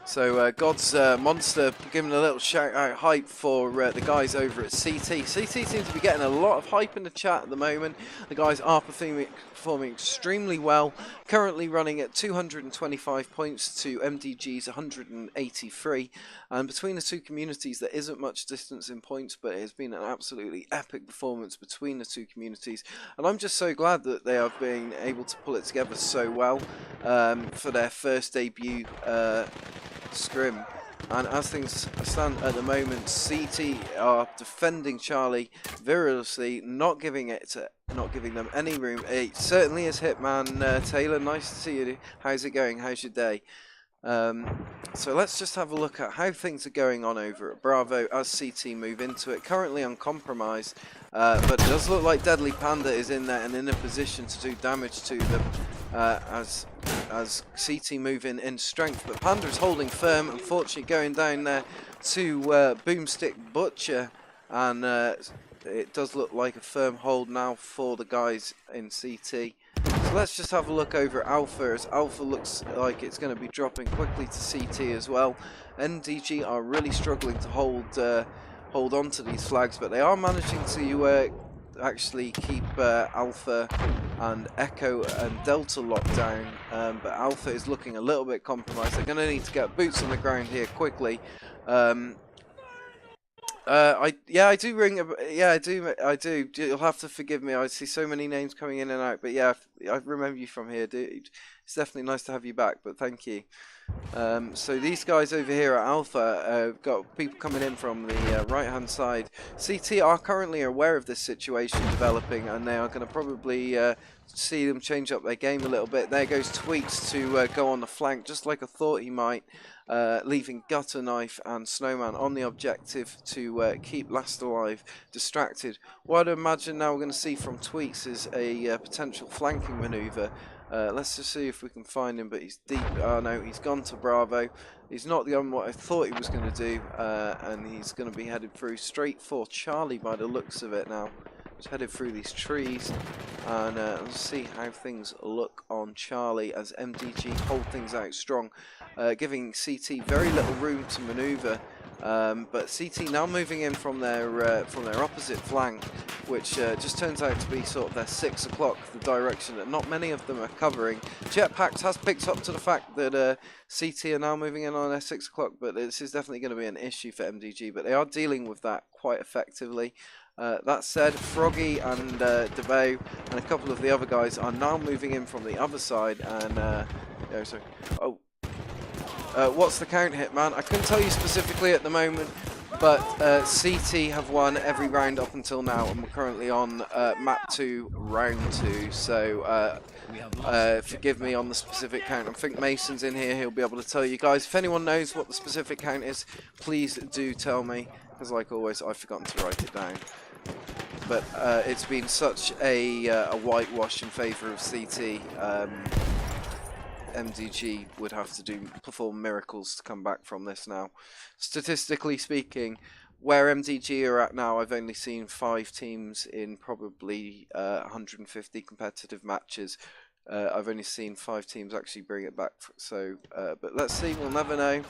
[SPEAKER 1] So God's Monster giving a little shout out hype for the guys over at CT. CT seems to be getting a lot of hype in the chat at the moment. The guys are performing extremely well. Currently running at 225 points to MDG's 183. And between the two communities there isn't much distance in points, but it has been an absolutely epic performance between the two communities. And I'm just so glad that they have been able to pull it together so well for their first debut scrim. And as things stand at the moment, CT are defending Charlie virulently, not giving them any room. It certainly is Hitman. Taylor, nice to see you. How's it going? How's your day? So let's just have a look at how things are going on over at Bravo as CT move into it. Currently uncompromised, but it does look like Deadly Panda is in there and in a position to do damage to them as CT move in strength. But Panda is holding firm, unfortunately going down there to Boomstick Butcher, and it does look like a firm hold now for the guys in CT. So let's just have a look over at Alpha, as Alpha looks like it's going to be dropping quickly to CT as well. NDG are really struggling to hold on to these flags, but they are managing to actually keep Alpha and Echo and Delta locked down. But Alpha is looking a little bit compromised. They're going to need to get boots on the ground here quickly. I do. You'll have to forgive me. I see so many names coming in and out, but yeah, I remember you from here, dude. it's definitely nice to have you back, but thank you. So these guys over here at Alpha got people coming in from the right hand side. CT are currently aware of this situation developing, and they are going to probably see them change up their game a little bit. There goes Tweets to go on the flank, just like I thought he might, leaving Gutter Knife and Snowman on the objective to keep Last Alive distracted. What I'd imagine now we're going to see from Tweets is a potential flanking manoeuvre. Let's just see if we can find him, but he's deep. Oh no, he's gone to Bravo. He's not the what I thought he was going to do, and he's going to be headed through straight for Charlie by the looks of it now. He's headed through these trees, and let's see how things look on Charlie as MDG hold things out strong, giving CT very little room to manoeuvre. But CT now moving in from their opposite flank, which just turns out to be sort of their 6 o'clock, the direction that not many of them are covering. Jetpacks has picked up to the fact that CT are now moving in on their 6 o'clock, but this is definitely going to be an issue for MDG, but they are dealing with that quite effectively. That said, Froggy and DeVoe and a couple of the other guys are now moving in from the other side, and what's the count, Hitman? I couldn't tell you specifically at the moment, but CT have won every round up until now, and we're currently on map 2, round 2. So forgive me on the specific count. I think Mason's in here; he'll be able to tell you guys. If anyone knows what the specific count is, please do tell me, because like always, I've forgotten to write it down. But it's been such a whitewash in favour of CT. MDG would have to perform miracles to come back from this now. Statistically speaking, where MDG are at now, I've only seen 5 teams in probably 150 competitive matches. I've only seen 5 teams actually bring it back. So, but let's see. We'll never know.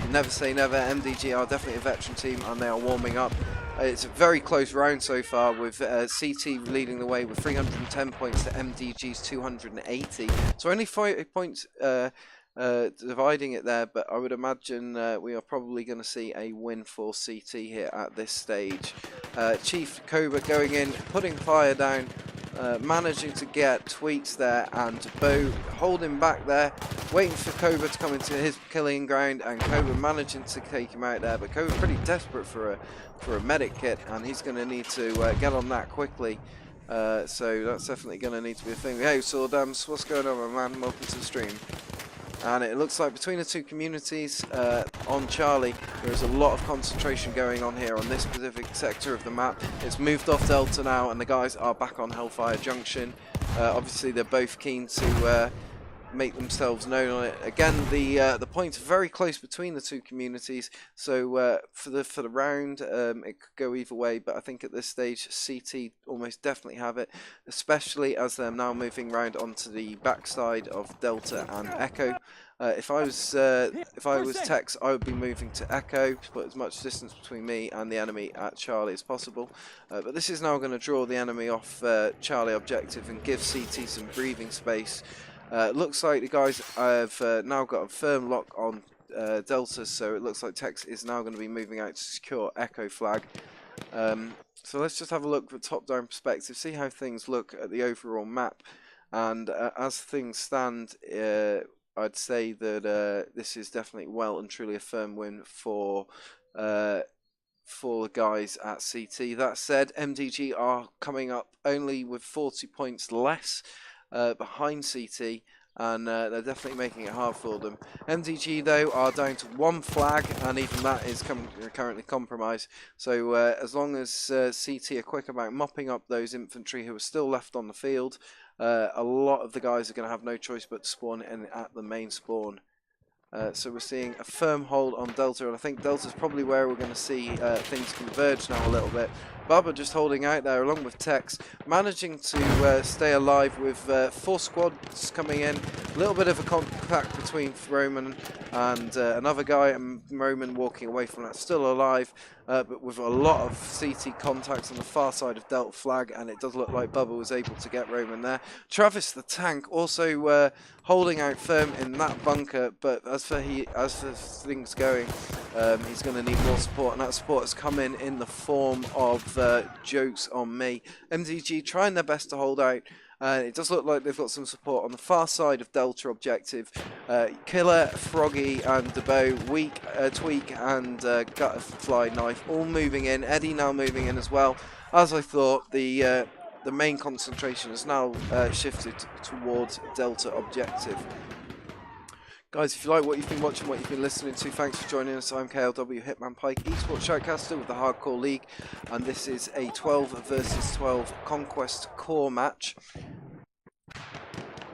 [SPEAKER 1] Never say never. MDG are definitely a veteran team, and they are warming up. It's a very close round so far, with CT leading the way with 310 points to MDG's 280. So only 5 points dividing it there, but I would imagine we are probably going to see a win for CT here at this stage. Chief Cobra going in, putting fire down, managing to get Tweets there, and Bo holding back there, waiting for Cobra to come into his killing ground, and Cobra managing to take him out there. But Cobra pretty desperate for a medic kit, and he's going to need to get on that quickly. So that's definitely going to need to be a thing. Hey, Sawdams, what's going on, my man? Welcome to the stream. And it looks like between the two communities on Charlie, there is a lot of concentration going on here on this specific sector of the map. It's moved off Delta now, and the guys are back on Hellfire Junction. Obviously, they're both keen to make themselves known on it. Again, the points are very close between the two communities, so for the round, it could go either way. But I think at this stage, CT almost definitely have it, especially as they're now moving round onto the backside of Delta and Echo. If I was Tex, I would be moving to Echo to put as much distance between me and the enemy at Charlie as possible. But this is now going to draw the enemy off Charlie objective and give CT some breathing space. Looks like the guys have now got a firm lock on Delta, so it looks like Tex is now going to be moving out to secure Echo flag. So let's just have a look from a top-down perspective, see how things look at the overall map. And as things stand, I'd say that this is definitely well and truly a firm win for the guys at CT. That said, MDG are coming up only with 40 points less behind CT, and they're definitely making it hard for them. MDG though are down to 1 flag, and even that is currently compromised. So as long as CT are quick about mopping up those infantry who are still left on the field, a lot of the guys are going to have no choice but to spawn in at the main spawn. So we're seeing a firm hold on Delta, and I think Delta's probably where we're going to see things converge now a little bit. Bubba just holding out there along with Tex, managing to stay alive with 4 squads coming in. A little bit of a contact between Roman and another guy, and Roman walking away from that, still alive, but with a lot of CT contacts on the far side of Delta flag, and it does look like Bubba was able to get Roman there. Travis the tank also holding out firm in that bunker, but as for things going, he's going to need more support, and that support has come in the form of jokes on me. MDG trying their best to hold out, It does look like they've got some support on the far side of Delta Objective. Killer, Froggy and DeBow, Tweak and Gutterfly Knife all moving in. Eddie now moving in as well. As I thought, the main concentration has now shifted towards Delta Objective. Guys, if you like what you've been watching, what you've been listening to, thanks for joining us. I'm KLW Hitman Pike, esports shoutcaster with the Hardcore League, and this is a 12 versus 12 Conquest Core match.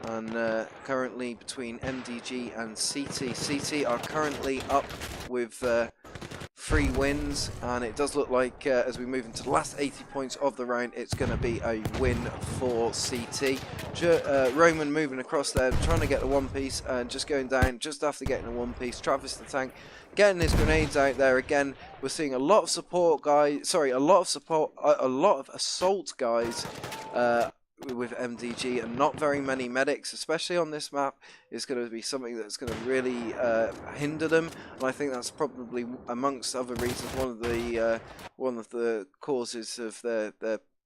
[SPEAKER 1] And currently between MDG and CT. CT are currently up with 3 wins, and it does look like as we move into the last 80 points of the round, it's going to be a win for CT. Roman moving across there, trying to get the one piece, and just going down just after getting the one piece. Travis the tank getting his grenades out there again. We're seeing a lot of support guys, sorry, a lot of assault guys with MDG, and not very many medics, especially on this map, is going to be something that's going to really hinder them. And I think that's probably, amongst other reasons, one of the causes of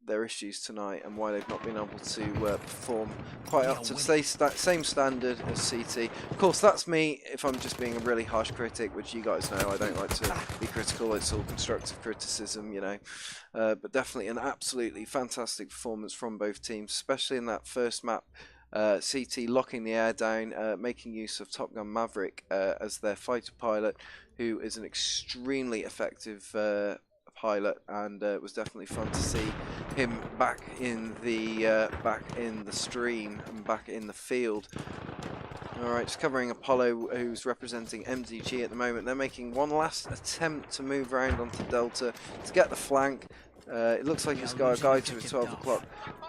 [SPEAKER 1] their issues tonight, and why they've not been able to perform quite up to the same standard as CT. Of course, that's me if I'm just being a really harsh critic, which you guys know I don't like to be critical. It's all constructive criticism, you know. But definitely an absolutely fantastic performance from both teams, especially in that first map. CT locking the air down, making use of Top Gun Maverick as their fighter pilot, who is an extremely effective pilot, and it was definitely fun to see him back in the stream and back in the field. Alright, just covering Apollo, who's representing MDG at the moment. They're making one last attempt to move around onto Delta to get the flank. It looks like he's got a guy to his 12 o'clock,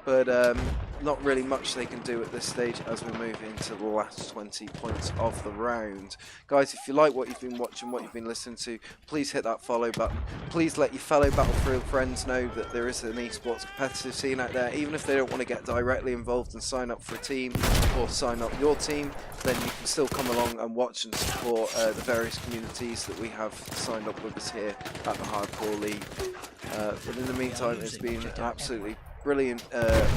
[SPEAKER 1] but not really much they can do at this stage as we move into the last 20 points of the round. Guys, if you like what you've been watching, what you've been listening to, please hit that follow button. Please let your fellow Battlefield friends know that there is an esports competitive scene out there. Even if they don't want to get directly involved and sign up for a team or sign up your team, then you can still come along and watch and support the various communities that we have signed up with us here at the Hardcore League. But in the meantime, it's been an absolutely brilliant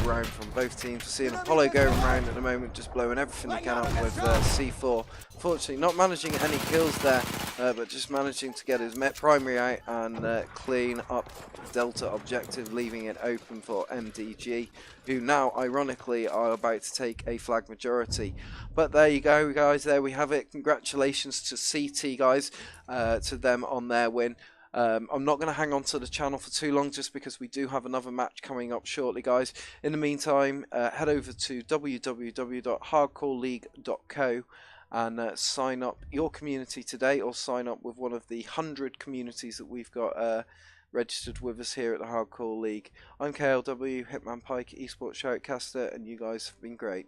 [SPEAKER 1] round from both teams. We're seeing Apollo going around at the moment, just blowing everything he can up with C4. Fortunately, not managing any kills there, but just managing to get his primary out and clean up Delta Objective, leaving it open for MDG, who now, ironically, are about to take a flag majority. But there you go, guys. There we have it. Congratulations to CT, guys, to them on their win. I'm not going to hang on to the channel for too long, just because we do have another match coming up shortly, guys. In the meantime, head over to www.hardcoreleague.co and sign up your community today, or sign up with one of the 100 communities that we've got registered with us here at the Hardcore League. I'm KLW, Hitman Pike, esports shoutcaster, and you guys have been great.